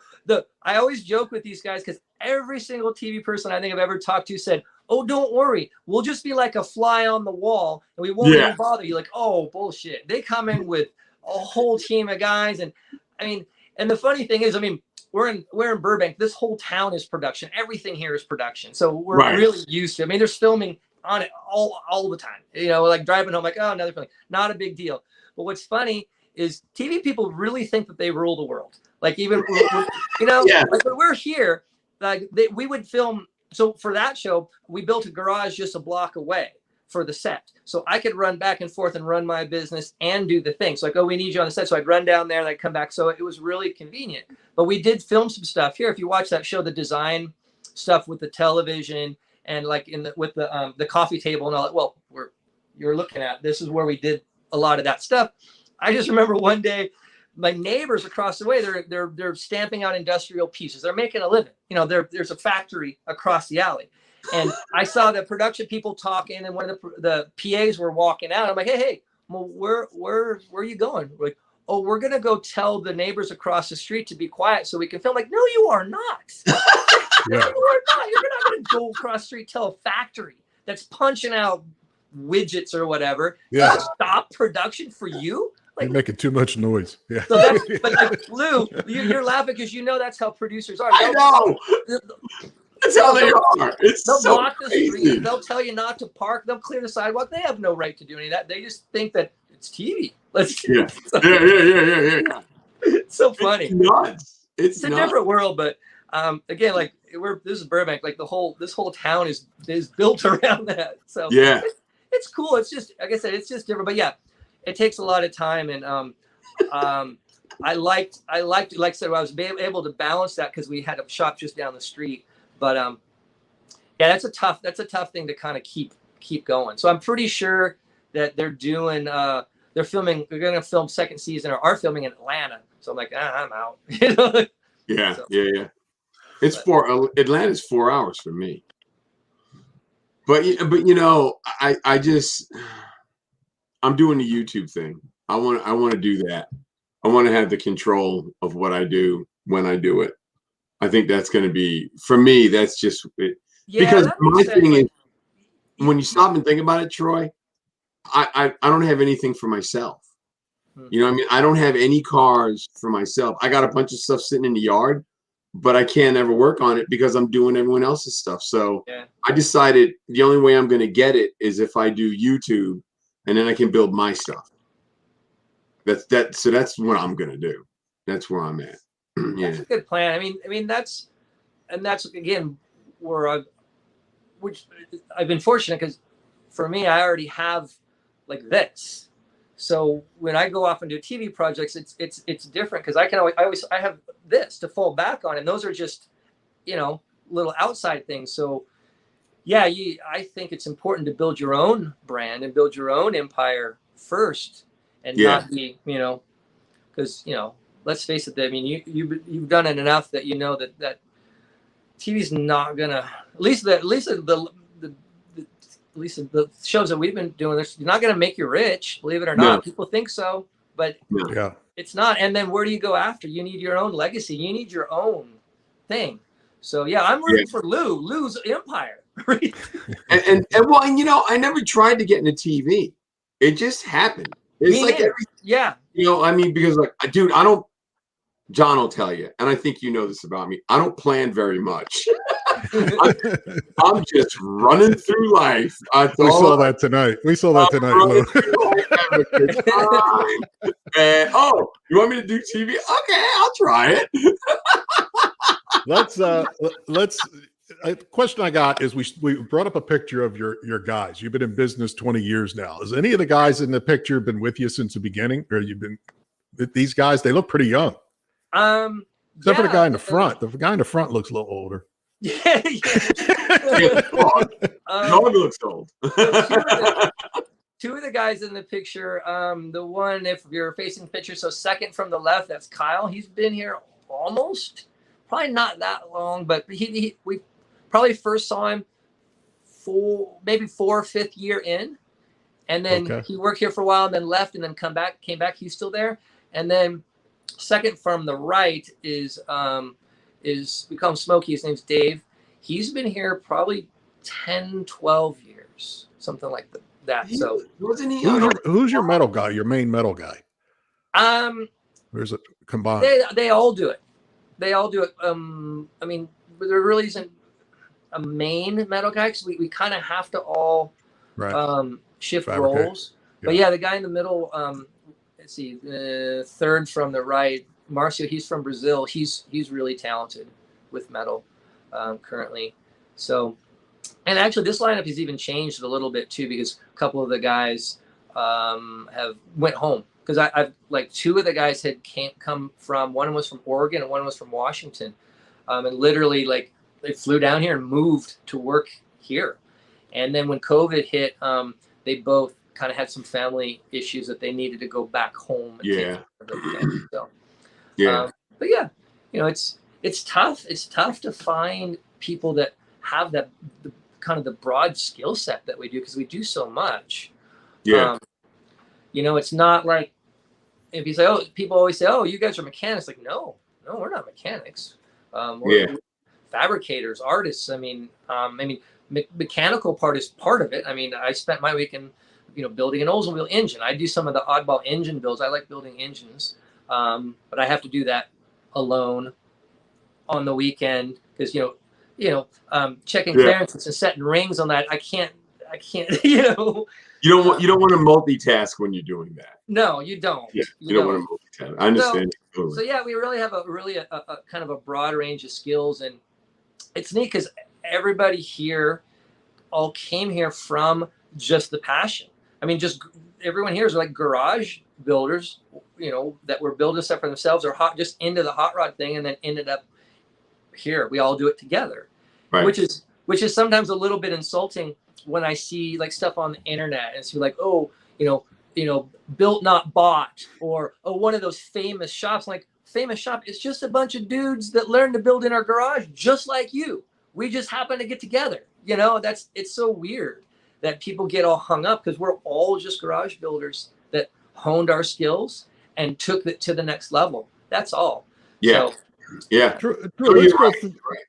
I always joke with these guys because every single TV person I think I've ever talked to said, "Oh, don't worry. We'll just be like a fly on the wall and we won't even bother you." Like, oh, bullshit. They come in with a whole team of guys. And I mean, and the funny thing is, I mean, we're in Burbank. This whole town is production. Everything here is production. So we're really used to. I mean, there's filming on it all the time. You know, like driving home, like, oh, another film. Not a big deal. But what's funny is TV people really think that they rule the world. Like even, you know, like when we're here, like we would film. So for that show, we built a garage just a block away for the set. So I could run back and forth and run my business and do the thing. So like, oh, we need you on the set. So I'd run down there and I'd come back. So it was really convenient. But we did film some stuff here. If you watch that show, the design stuff with the television and like with the coffee table and all that. Well, you're looking at, this is where we did a lot of that stuff. I just remember one day, my neighbors across the way, they're stamping out industrial pieces. They're making a living. You know, there's a factory across the alley. And I saw the production people talking, and one of the PAs were walking out. I'm like, hey, well, where are you going? We're like, oh, we're gonna go tell the neighbors across the street to be quiet so we can film. Like, no, you are not. No, you are not. You're not gonna go across the street, tell a factory that's punching out widgets or whatever. Yeah. Stop production for you. Like, you're making too much noise. Yeah. So but like Lou, you're laughing because you know that's how producers are. I know. That's how they are. They'll block the street. They'll tell you not to park. They'll clear the sidewalk. They have no right to do any of that. They just think that it's TV. Yeah. It's so funny. It's nuts. It's a different world, but again, like this is Burbank. Like this whole town is built around that. So yeah, it's cool. It's just like I said, it's just different. But yeah, it takes a lot of time, and I liked like I said, I was able to balance that because we had a shop just down the street. But yeah, that's a tough thing to kind of keep going. So I'm pretty sure that they're doing they're going to film second season or are filming in Atlanta. So I'm like, I'm out. You know? Yeah, so, yeah. It's Atlanta's 4 hours for me. But you know, I'm doing the YouTube thing. I want to do that. I want to have the control of what I do when I do it. I think that's going to be, for me, that's just it. Yeah, because my thing is, when you stop and think about it, Troy, I don't have anything for myself. You know what I mean? I don't have any cars for myself. I got a bunch of stuff sitting in the yard, but I can't ever work on it because I'm doing everyone else's stuff. So I decided the only way I'm going to get it is if I do YouTube, and then I can build my stuff. So that's what I'm going to do. That's where I'm at. Yeah. That's a good plan. I mean that's again where I've been fortunate because for me, I already have like this. So when I go off and do TV projects, it's different because I have this to fall back on, and those are just, you know, little outside things. So yeah, I think it's important to build your own brand and build your own empire first, and not be, you know, because, you know, let's face it. I mean, you've done it enough that you know that TV's not gonna, at least the shows that we've been doing this, you're not gonna make you rich, believe it or not. No. People think so. but Yeah. it's not. And then where do you go after? You need your own legacy. You need your own thing. So yeah, I'm rooting for Lou's empire. and well, and you know, I never tried to get into TV. It just happened. It's like yeah. You know, I mean, because like, dude, John will tell you, and I think you know this about me. I don't plan very much. I'm just running through life. We saw that tonight. We saw that tonight, Lou. And you want me to do TV? Okay, I'll try it. Let's a question I got is we brought up a picture of your guys. You've been in business 20 years now. Has any of the guys in the picture been with you since the beginning, or you've been these guys? They look pretty young. Except for the guy in the front. The guy in the front looks a little older. Yeah. Dog looks old. Two of the guys in the picture. The one, if you're facing the picture, so second from the left, that's Kyle. He's been here probably not that long, but we probably first saw him maybe 4th or 5th year in, and then he worked here for a while and then left and then came back. He's still there. And then second from the right is we call him Smokey. His name's Dave. He's been here probably 10, 12 years, something like that. So wasn't he? Who's your metal guy? Your main metal guy? Or is it combined? They all do it. They all do it. I mean, there really isn't a main metal guy because we kind of have to all shift roles. Yeah. But yeah, the guy in the middle, let's see, third from the right, Marcio, he's from Brazil. He's really talented with metal currently. So, and actually this lineup has even changed a little bit too, because a couple of the guys have went home. Because I've like 2 of the guys had come from, one was from Oregon and one was from Washington. And literally like they flew down here and moved to work here. And then when COVID hit, they both kind of had some family issues that they needed to go back home. And take care of everything. So, but yeah, you know, it's tough. It's tough to find people that have the kind of the broad skill set that we do, because we do so much. Yeah. You know, it's not like if you say, people always say, you guys are mechanics. Like, no, we're not mechanics. We're fabricators, artists. I mean, mechanical part is part of it. I mean, I spent my weekend, building an Oldsmobile engine. I do some of the oddball engine builds. I like building engines, but I have to do that alone on the weekend because checking clearances and setting rings on that. I can't. You don't want to multitask when you're doing that. No, you don't. Yeah, you don't want to multitask. I understand. So yeah, we really have a kind of a broad range of skills, and it's neat because everybody here all came here from just the passion. I mean, just everyone here is like garage builders, that were building stuff for themselves or just into the hot rod thing, and then ended up here. We all do it together, right. Which is sometimes a little bit insulting when I see like stuff on the internet and see like, built not bought, or one of those famous shops. Like, famous shop, it's just a bunch of dudes that learned to build in our garage just like you. We just happen to get together. It's so weird that people get all hung up because we're all just garage builders that honed our skills and took it to the next level. That's all. Yeah. So, yeah. Drew,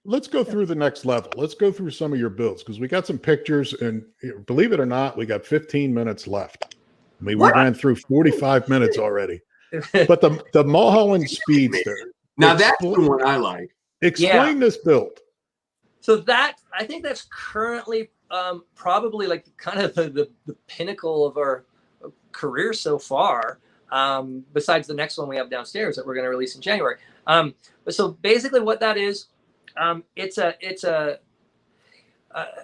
let's go through the next level. Let's go through some of your builds because we got some pictures, and believe it or not, we got 15 minutes left. I mean, we ran through 45 minutes already. But the Mulholland Speedster. Now that's the one I like. Explain this build. So I think that's currently probably like kind of the pinnacle of our career so far. Besides the next one we have downstairs that we're going to release in January. But so basically what that is, the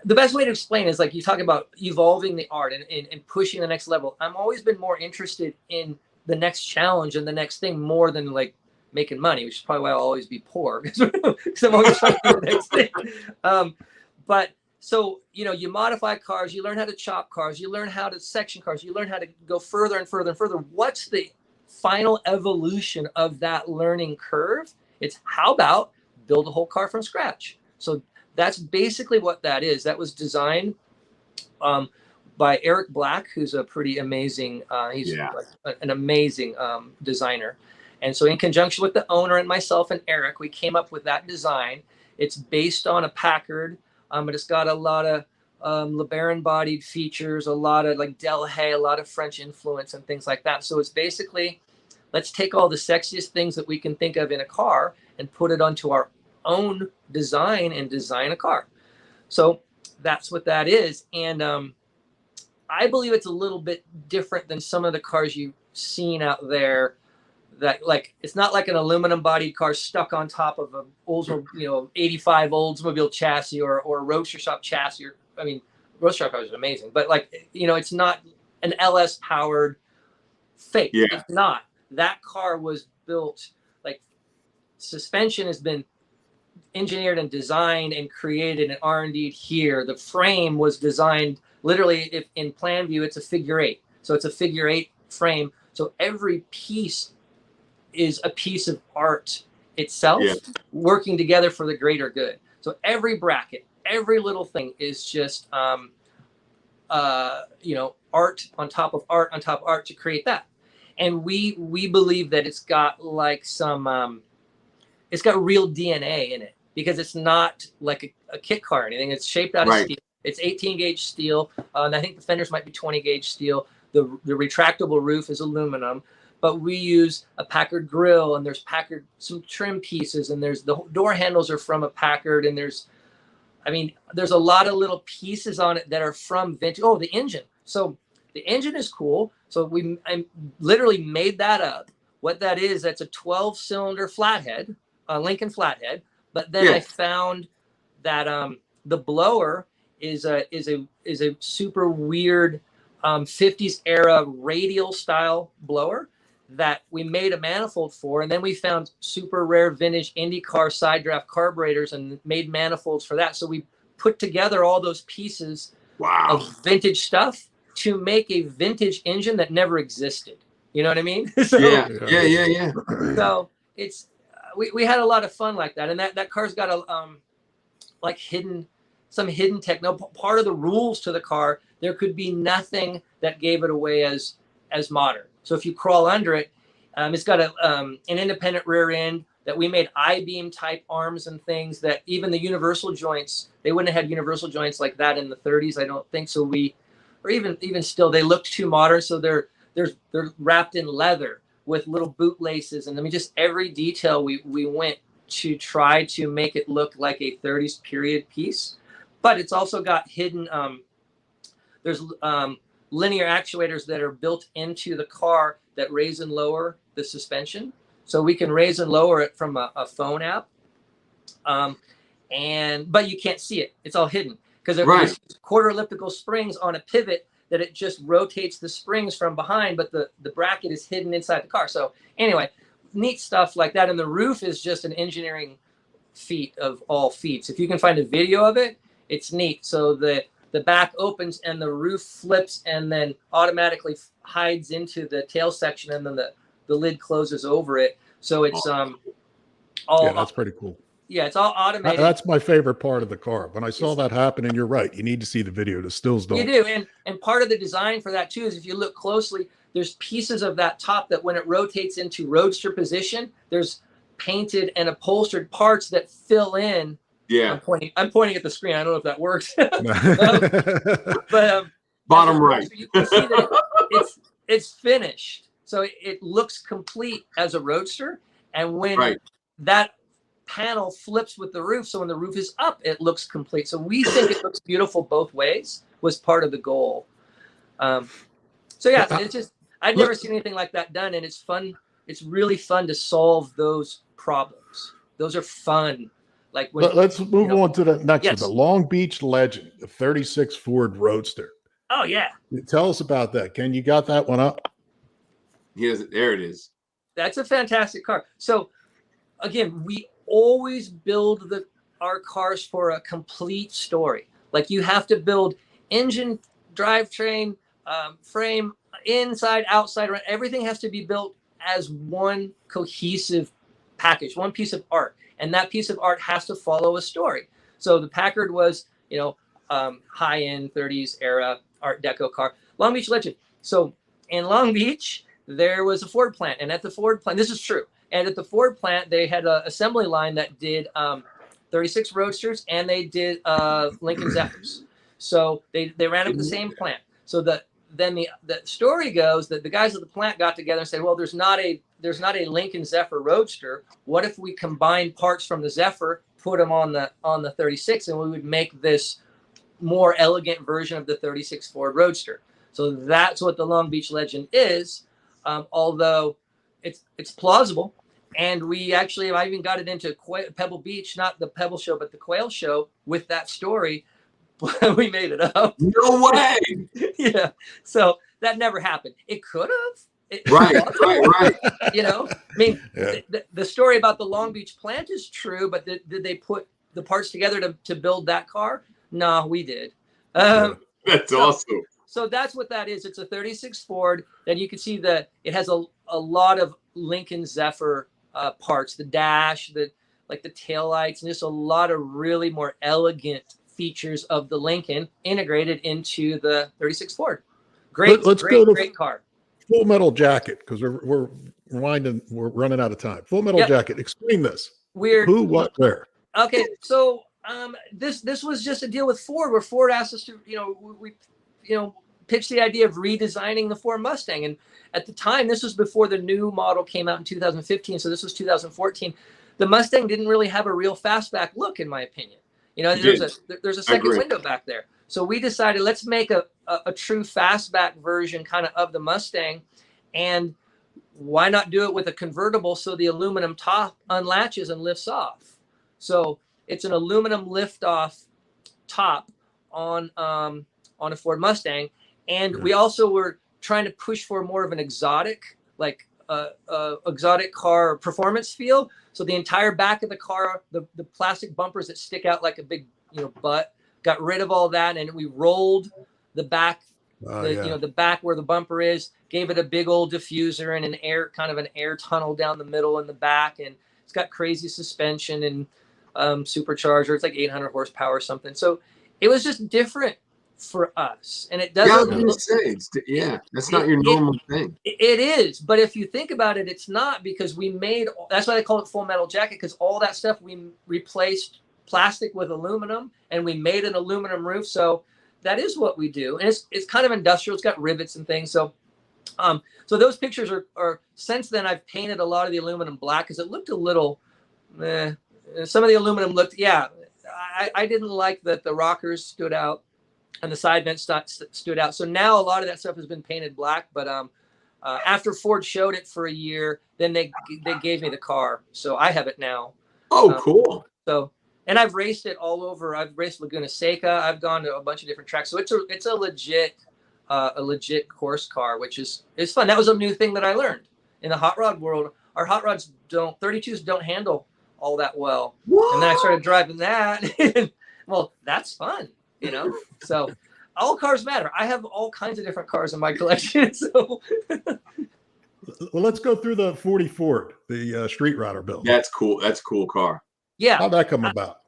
best way to explain is like you talk about evolving the art and pushing the next level. I'm always been more interested in the next challenge and the next thing more than like making money, which is probably why I'll always be poor because I'm always trying to do the next thing. But so, you modify cars, you learn how to chop cars, you learn how to section cars, you learn how to go further and further and further. What's the final evolution of that learning curve? It's how about build a whole car from scratch? So that's basically what that is. That was designed by Eric Black, who's a pretty amazing, he's Yeah. like an amazing designer. And so in conjunction with the owner and myself and Eric, we came up with that design. It's based on a Packard, but it's got a lot of LeBaron bodied features, a lot of like Del Hay, a lot of French influence and things like that. So it's basically, let's take all the sexiest things that we can think of in a car and put it onto our own design and design a car. So that's what that is. And I believe it's a little bit different than some of the cars you've seen out there. That like, it's not like an aluminum bodied car stuck on top of a Oldsmobile, 85 Oldsmobile chassis or a Roadster Shop chassis. I mean, Roadster Shop is amazing, but like, it's not an LS powered fake. Yeah. It's not. That car was built, like, suspension has been engineered and designed and created and R&D'd here. The frame was designed literally, if in plan view, it's a figure 8. So it's a figure 8 frame. So every piece is a piece of art itself, working together for the greater good. So every bracket, every little thing is just, art on top of art on top of art to create that. And we believe that it's got like some, it's got real DNA in it, because it's not like a kit car or anything. It's shaped out of steel. It's 18 gauge steel. And I think the fenders might be 20 gauge steel. The retractable roof is aluminum. But we use a Packard grill, and there's Packard, some trim pieces, and there's the door handles are from a Packard, and there's a lot of little pieces on it that are from vintage. Oh, the engine. So the engine is cool. So I literally made that up. What that is, that's a 12-cylinder flathead, a Lincoln flathead. But then I found that the blower is a super weird 50s era radial style blower that we made a manifold for. And then we found super rare vintage IndyCar side draft carburetors and made manifolds for that. So we put together all those pieces of vintage stuff to make a vintage engine that never existed. You know what I mean? So, yeah. So it's, we had a lot of fun like that. And that car's got a, like some hidden techno. Part of the rules to the car, there could be nothing that gave it away as modern. So if you crawl under it, it's got an independent rear end that we made I-beam type arms and things that even the universal joints, they wouldn't have had universal joints like that in the 30s, I don't think. So or even still, they looked too modern. So they're wrapped in leather with little boot laces. And just every detail we went to try to make it look like a 30s period piece. But it's also got hidden, there's linear actuators that are built into the car that raise and lower the suspension. So we can raise and lower it from a phone app. But you can't see it. It's all hidden because there's quarter elliptical springs on a pivot that it just rotates the springs from behind, but the bracket is hidden inside the car. So anyway, neat stuff like that. And the roof is just an engineering feat of all feats. If you can find a video of it, it's neat. So the back opens and the roof flips and then automatically hides into the tail section, and then the lid closes over it. So it's all that's pretty cool. Yeah, it's all automated. That's my favorite part of the car. When I saw that happen, and you're right, you need to see the video. The stills don't. You do, and part of the design for that too is if you look closely, there's pieces of that top that when it rotates into roadster position, there's painted and upholstered parts that fill in. Yeah, I'm pointing at the screen. I don't know if that works. But bottom right, you can see that it's finished, so it looks complete as a roadster. And when that panel flips with the roof, so when the roof is up, it looks complete. So we think it looks beautiful both ways. Was part of the goal. So yeah, it's just I'd never seen anything like that done, and it's fun. It's really fun to solve those problems. Those are fun. Like let's move on to the next one. The Long Beach Legend, the 36 Ford Roadster. Oh yeah. Tell us about that. Ken, you got that one up? Yes, there it is. That's a fantastic car. So again, we always build our cars for a complete story. Like you have to build engine, drivetrain, frame, inside, outside, everything has to be built as one cohesive package, one piece of art. And that piece of art has to follow a story. So the Packard was, high-end 30s era Art Deco car. Long Beach legend. So in Long Beach, there was a Ford plant, and at the Ford plant, this is true. And at the Ford plant, they had an assembly line that did 36 Roadsters, and they did Lincoln Zephyrs. So they ran them at the same plant. So then the story goes that the guys at the plant got together and said, well, there's not a Lincoln Zephyr Roadster. What if we combine parts from the Zephyr, put them on the 36, and we would make this more elegant version of the 36 Ford Roadster? So that's what the Long Beach legend is, although it's plausible. And I even got it into Pebble Beach, not the Pebble show, but the Quail show with that story. We made it up. No way. Yeah. So that never happened. It could have. Right. You know, I mean, the story about the Long Beach plant is true, but did they put the parts together to build that car? No, we did. That's awesome. So that's what that is. It's a 36 Ford. Then you can see that it has a lot of Lincoln Zephyr parts, the dash, the taillights, and just a lot of really more elegant features of the Lincoln integrated into the 36 Ford. Great car. Full Metal Jacket, because we're running out of time. Full Metal Jacket. Explain this. Weird. Who, what, where? Okay, so this was just a deal with Ford, where Ford asked us to, we pitched the idea of redesigning the Ford Mustang, and at the time, this was before the new model came out in 2015, so this was 2014. The Mustang didn't really have a real fastback look, in my opinion. There's a second window back there. So we decided, let's make a true fastback version kind of the Mustang, and why not do it with a convertible so the aluminum top unlatches and lifts off? So it's an aluminum lift-off top on a Ford Mustang, and we also were trying to push for more of an exotic car performance feel. So the entire back of the car, the plastic bumpers that stick out like a big butt, got rid of all that, and we rolled the back, the back where the bumper is, gave it a big old diffuser and an air tunnel down the middle in the back, and it's got crazy suspension and supercharger. It's like 800 horsepower or something. So it was just different for us, and it doesn't. That's not your normal thing. It is, but if you think about it, it's not, because that's why they call it Full Metal Jacket, because all that stuff we replaced plastic with aluminum, and we made an aluminum roof. So that is what we do, and it's kind of industrial. It's got rivets and things. So so those pictures are since then I've painted a lot of the aluminum black, because it looked a little some of the aluminum looked I didn't like that the rockers stood out and the side vents stood out. So now a lot of that stuff has been painted black. But after Ford showed it for a year, then they gave me the car, so I have it now. Oh, cool. So, and I've raced it all over. I've raced Laguna Seca. I've gone to a bunch of different tracks. So it's a legit course car, which is fun. That was a new thing that I learned in the hot rod world. Our hot rods 32s don't handle all that well. What? And then I started driving that. Well, that's fun. So all cars matter. I have all kinds of different cars in my collection. So, well, let's go through the 40 Ford, the Street Rodder build. That's cool. That's a cool car. Yeah. How'd that come about?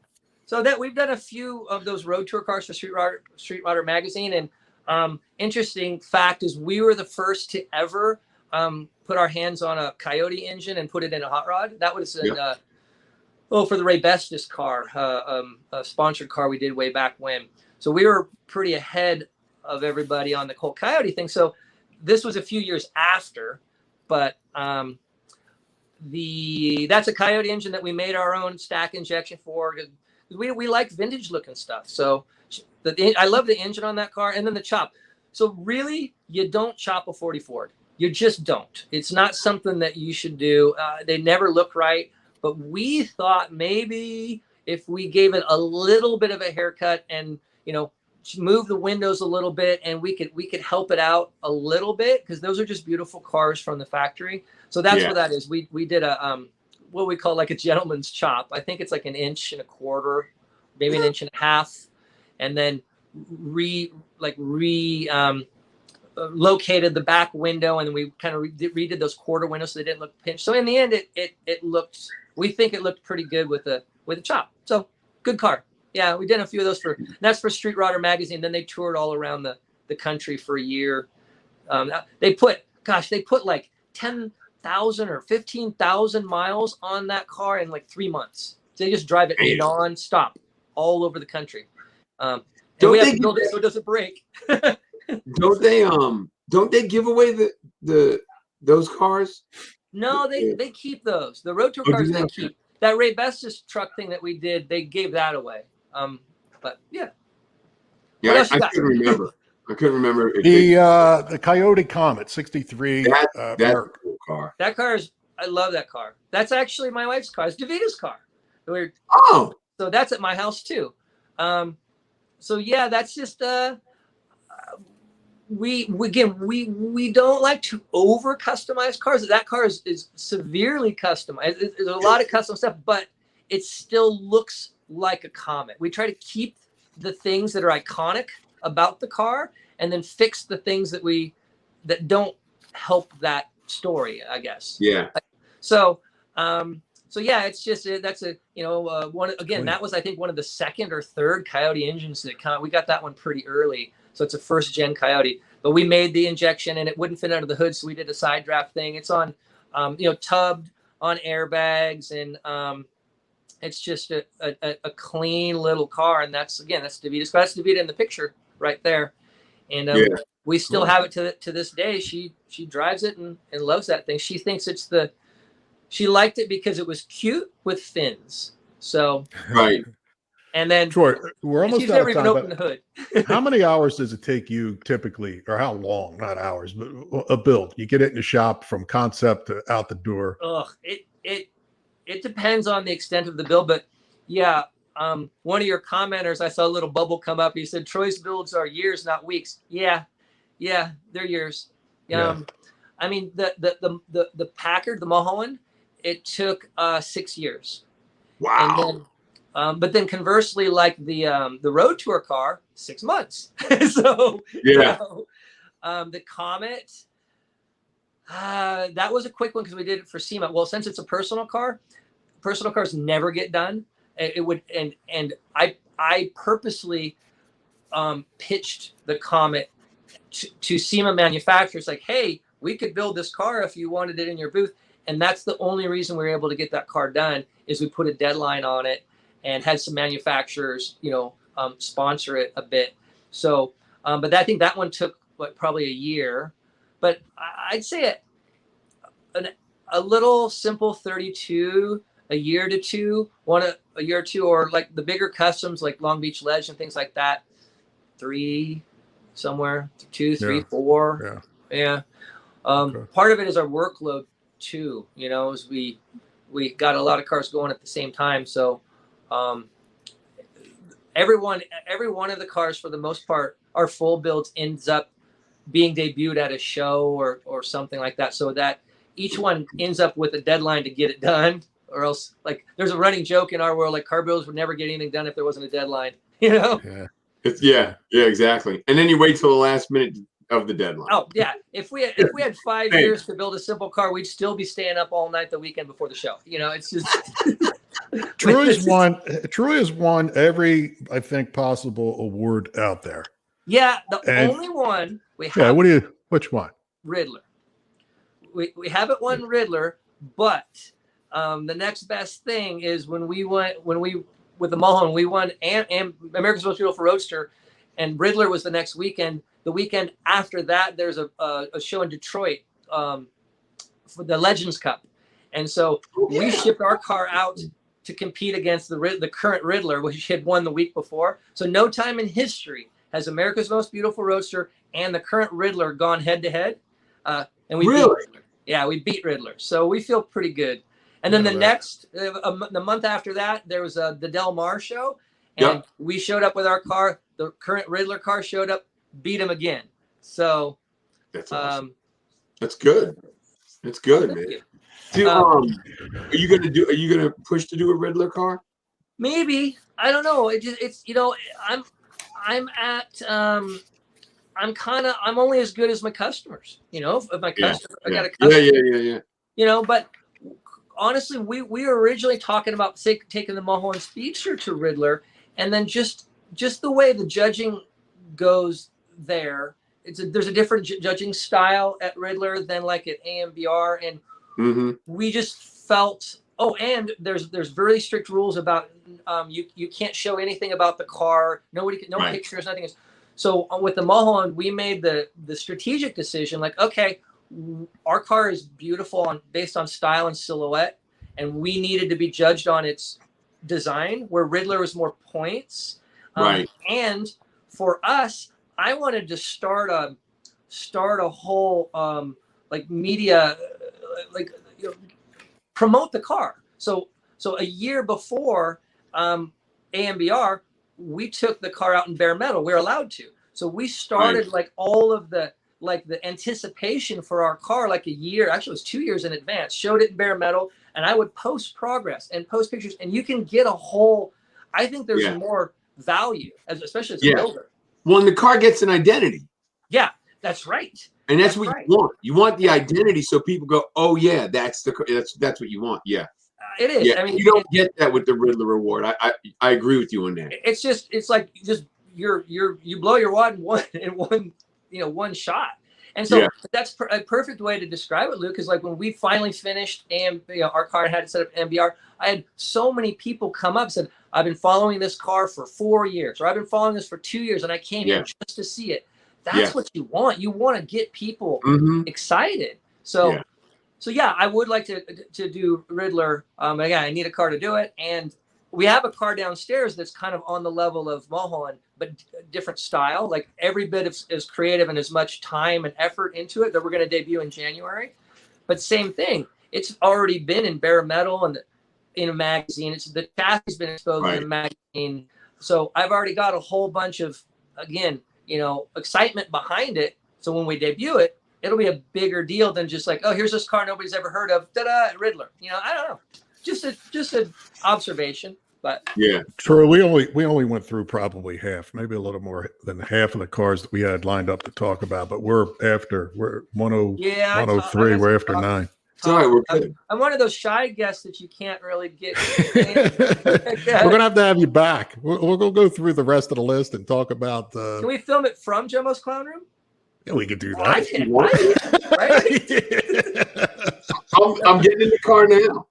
So that we've done a few of those road tour cars for Street Rodder magazine, and interesting fact is we were the first to ever put our hands on a Coyote engine and put it in a hot rod. That was for the Ray Bestis car, a sponsored car we did way back when. So we were pretty ahead of everybody on the Colt Coyote thing. So this was a few years after, but that's a Coyote engine that we made our own stack injection for. We like vintage looking stuff. So I love the engine on that car, and then the chop. So really, you don't chop a 40 Ford. You just don't. It's not something that you should do. They never look right. But we thought maybe if we gave it a little bit of a haircut and move the windows a little bit, and we could help it out a little bit, because those are just beautiful cars from the factory. So that's what that is. We did a what we call like a gentleman's chop. I think it's like 1.25 inches, maybe 1.5 inches, and then located the back window, and then we kind of redid those quarter windows so they didn't look pinched. So in the end, it looked. We think it looked pretty good with a chop. So good car. Yeah, we did a few of those that's for Street Rodder magazine. Then they toured all around the the country for a year. They put like 10,000 or 15,000 miles on that car in like 3 months. So they just drive it non-stop all over the country. And we have to build it so it doesn't break. Don't they give away those cars? No, they keep those. The road tour cars they keep. That Ray Bestis truck thing that we did, they gave that away. But yeah. Yeah, I couldn't remember. I couldn't remember if the Coyote Comet 63. That's a cool car. That car I love that car. That's actually my wife's car. It's Davita's car. So that's at my house too. So yeah, that's just we don't like to over customize cars. That car is severely customized. There's a lot of custom stuff, but it still looks like a Comet. We try to keep the things that are iconic about the car and then fix the things that don't help that story, I guess. Yeah. So yeah, it's just that's a one again. That was I think one of the second or third Coyote engines that we got that one pretty early. So it's a first gen Coyote, but we made the injection and it wouldn't fit under the hood, so we did a side draft thing. It's on, tubbed on airbags, and it's just a clean little car. And that's Davita's. That's Davita in the picture right there, and we still have it to this day. She drives it and loves that thing. She thinks she liked it because it was cute with fins. So right. And then Troy, we're almost out of time. Opened the hood. How many hours does it take you typically, or how long? Not hours, but a build. You get it in the shop from concept to out the door. It depends on the extent of the build, but yeah. One of your commenters, I saw a little bubble come up. He said, "Troy's builds are years, not weeks." Yeah, they're years. I mean, the Packard, the Mulholland, it took 6 years. Wow. And then, but then conversely, like the road tour car, 6 months. So yeah. The Comet, that was a quick one because we did it for SEMA. Well, since it's a personal cars never get done. It would, and I purposely pitched the Comet to SEMA manufacturers, like, hey, we could build this car if you wanted it in your booth. And that's the only reason we were able to get that car done, is we put a deadline on it and had some manufacturers, sponsor it a bit. So, but I think that one took probably a year. But I'd say a little simple 32, a year to two, a year or two, or like the bigger customs like Long Beach Ledge and things like that, 3 somewhere, 2, 3, 4. Yeah. Part of it is our workload too, as we got a lot of cars going at the same time. So every one of the cars, for the most part, our full builds ends up being debuted at a show or something like that, so that each one ends up with a deadline to get it done, or else, like, there's a running joke in our world, like, car builders would never get anything done if there wasn't a deadline, Yeah. Yeah, exactly. And then you wait till the last minute of the deadline. Oh yeah. If we had 5 years to build a simple car, we'd still be staying up all night the weekend before the show. It's just Troy has won every, I think, possible award out there. Yeah, only one we have. Yeah, which one? Riddler. We haven't won Riddler, but the next best thing is when we with the Mulholland, we won and America's Most Beautiful Roadster, and Riddler was the next weekend. The weekend after that, there's a show in Detroit for the Legends Cup, and so we shipped our car out to compete against the current Riddler, which had won the week before. So no time in history has America's Most Beautiful Roadster and the current Riddler gone head to head, and we beat Riddler. Yeah, we beat Riddler, so we feel pretty good. And then the month after that, there was the Del Mar show, and we showed up with our car. The current Riddler car showed up, beat him again. So that's awesome. That's good. That's good, man. Are you gonna push to do a Riddler car? Maybe. I don't know. I'm only as good as my customers. If my customer, I got a customer. Yeah. But honestly, we were originally talking about taking the Mulholland Speedster to Riddler, and then just the way the judging goes there, there's a different judging style at Riddler than like at AMBR, and we just felt. Oh, and there's very strict rules about you can't show anything about the car. No pictures, nothing. So with the Mulholland, we made the strategic decision, like, okay, our car is beautiful based on style and silhouette, and we needed to be judged on its design, where Riddler was more points. Right. And for us, I wanted to start a whole like media, like, you know, promote the car. So a year before AMBR, we took the car out in bare metal. We're allowed to. So we started like all of the anticipation for our car like a year, actually it was 2 years in advance, showed it in bare metal, and I would post progress and post pictures, and you can get a whole, I think there's more value, especially as a builder. When the car gets an identity. Yeah, that's right. And that's what you want. You want the identity, so people go, "Oh yeah, that's what you want." Yeah, it is. Yeah. I mean, you don't get that with the Riddler Award. I agree with you on that. It's like you blow your wad in one shot. And so that's a perfect way to describe it, Luke, is like when we finally finished and our car had it set up MBR, I had so many people come up and said, I've been following this car for 4 years, or I've been following this for 2 years, and I came here just to see it. That's what you want. You want to get people excited. So I would like to do Riddler. Again, I need a car to do it. And we have a car downstairs that's kind of on the level of Mulholland, but different style, like every bit of as creative and as much time and effort into it, that we're going to debut in January. But same thing. It's already been in bare metal and in a magazine. The chassis has been exposed in a magazine. So I've already got a whole bunch of, again, excitement behind it. So when we debut it, it'll be a bigger deal than just like, oh, here's this car nobody's ever heard of. Ta-da, Riddler. I don't know. Just an observation. But true. We only went through probably half, maybe a little more than half of the cars that we had lined up to talk about. But we're 103. We're after 9. Sorry, we're good. I'm one of those shy guests that you can't really get. We're gonna have you back. We'll go through the rest of the list and talk about. Can we film it from Jumbo's Clown Room? Yeah, we could do that. I can. Right? I'm getting in the car now.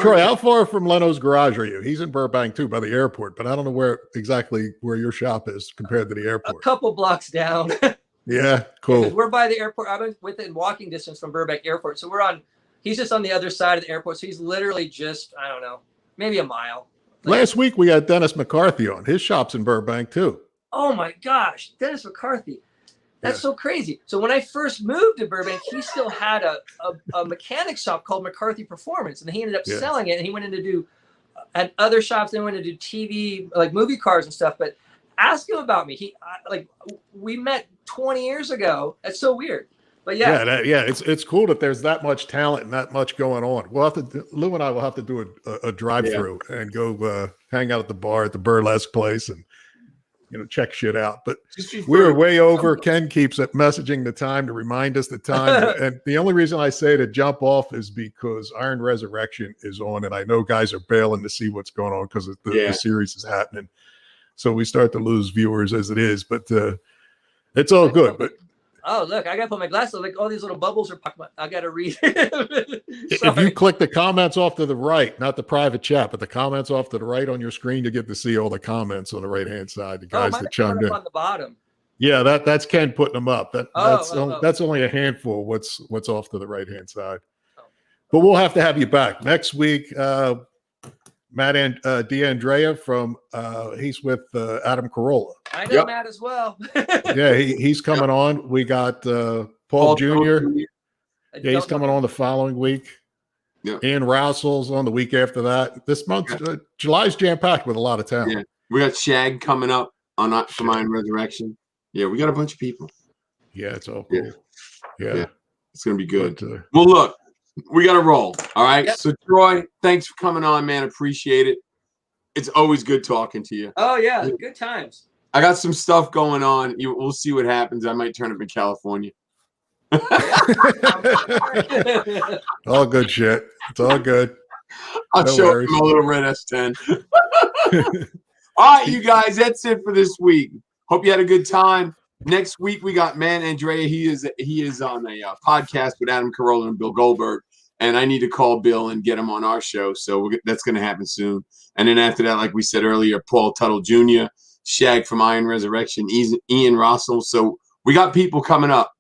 Troy, how far from Leno's garage are you? He's in Burbank too, by the airport, but I don't know where your shop is compared to the airport. A couple blocks down. Yeah, cool. We're by the airport. I'm within walking distance from Burbank Airport, so he's just on the other side of the airport, so he's literally just, I don't know, maybe a mile. Last week we had Dennis McCarthy on. His shop's in Burbank too. Oh my gosh, Dennis McCarthy. That's so crazy. So when I first moved to Burbank, he still had a mechanic shop called McCarthy Performance, and he ended up selling it. And he went in to do at other shops. Then went to do TV, like movie cars and stuff. But ask him about me. We met 20 years ago. That's so weird. But it's cool that there's that much talent and that much going on. Lou and I will have to do a drive-through and go hang out at the bar at the Burlesque place and check shit out. But we're way over. Ken keeps messaging the time to remind us the time. And the only reason I say to jump off is because Iron Resurrection is on, and I know guys are bailing to see what's going on because the series is happening. So we start to lose viewers as it is, but it's all good. But oh, look, I got to put my glasses on. Like all these little bubbles are popping. I got to read. If you click the comments off to the right, not the private chat, but the comments off to the right on your screen, you get to see all the comments on the right-hand side. The guys that chimed in on the bottom. Yeah, that's Ken putting them up. That's only a handful. What's off to the right-hand side. But we'll have to have you back next week. Matt and D'Andrea from he's with Adam Carolla. I know Matt as well. Yeah, he's coming on. We got Paul Jr. Yeah, he's coming on the following week. Yeah. Ian Rousel's on the week after that. This month, July's jam-packed with a lot of talent. Yeah. We got Shag coming up from Iron Resurrection. Yeah, we got a bunch of people. Yeah, it's all cool. Yeah. It's going to be good. But, well, look. We got to roll. All right. Yep. So, Troy, thanks for coming on, man. Appreciate it. It's always good talking to you. Oh, yeah. Good times. I got some stuff going on. We'll see what happens. I might turn up in California. All good shit. It's all good. I'll show him a little red S10. All right, you guys, that's it for this week. Hope you had a good time. Next week we got Man Andrea. He is on a podcast with Adam Carolla and Bill Goldberg, and I need to call Bill and get him on our show. So that's going to happen soon. And then after that, like we said earlier, Paul Tuttle Jr., Shag from Iron Resurrection, Ian Russell. So we got people coming up.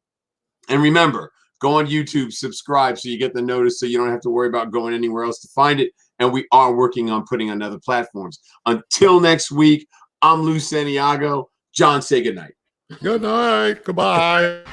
And remember, go on YouTube, subscribe so you get the notice so you don't have to worry about going anywhere else to find it. And we are working on putting on other platforms. Until next week, I'm Lou Santiago. John, say goodnight. Good night. Goodbye.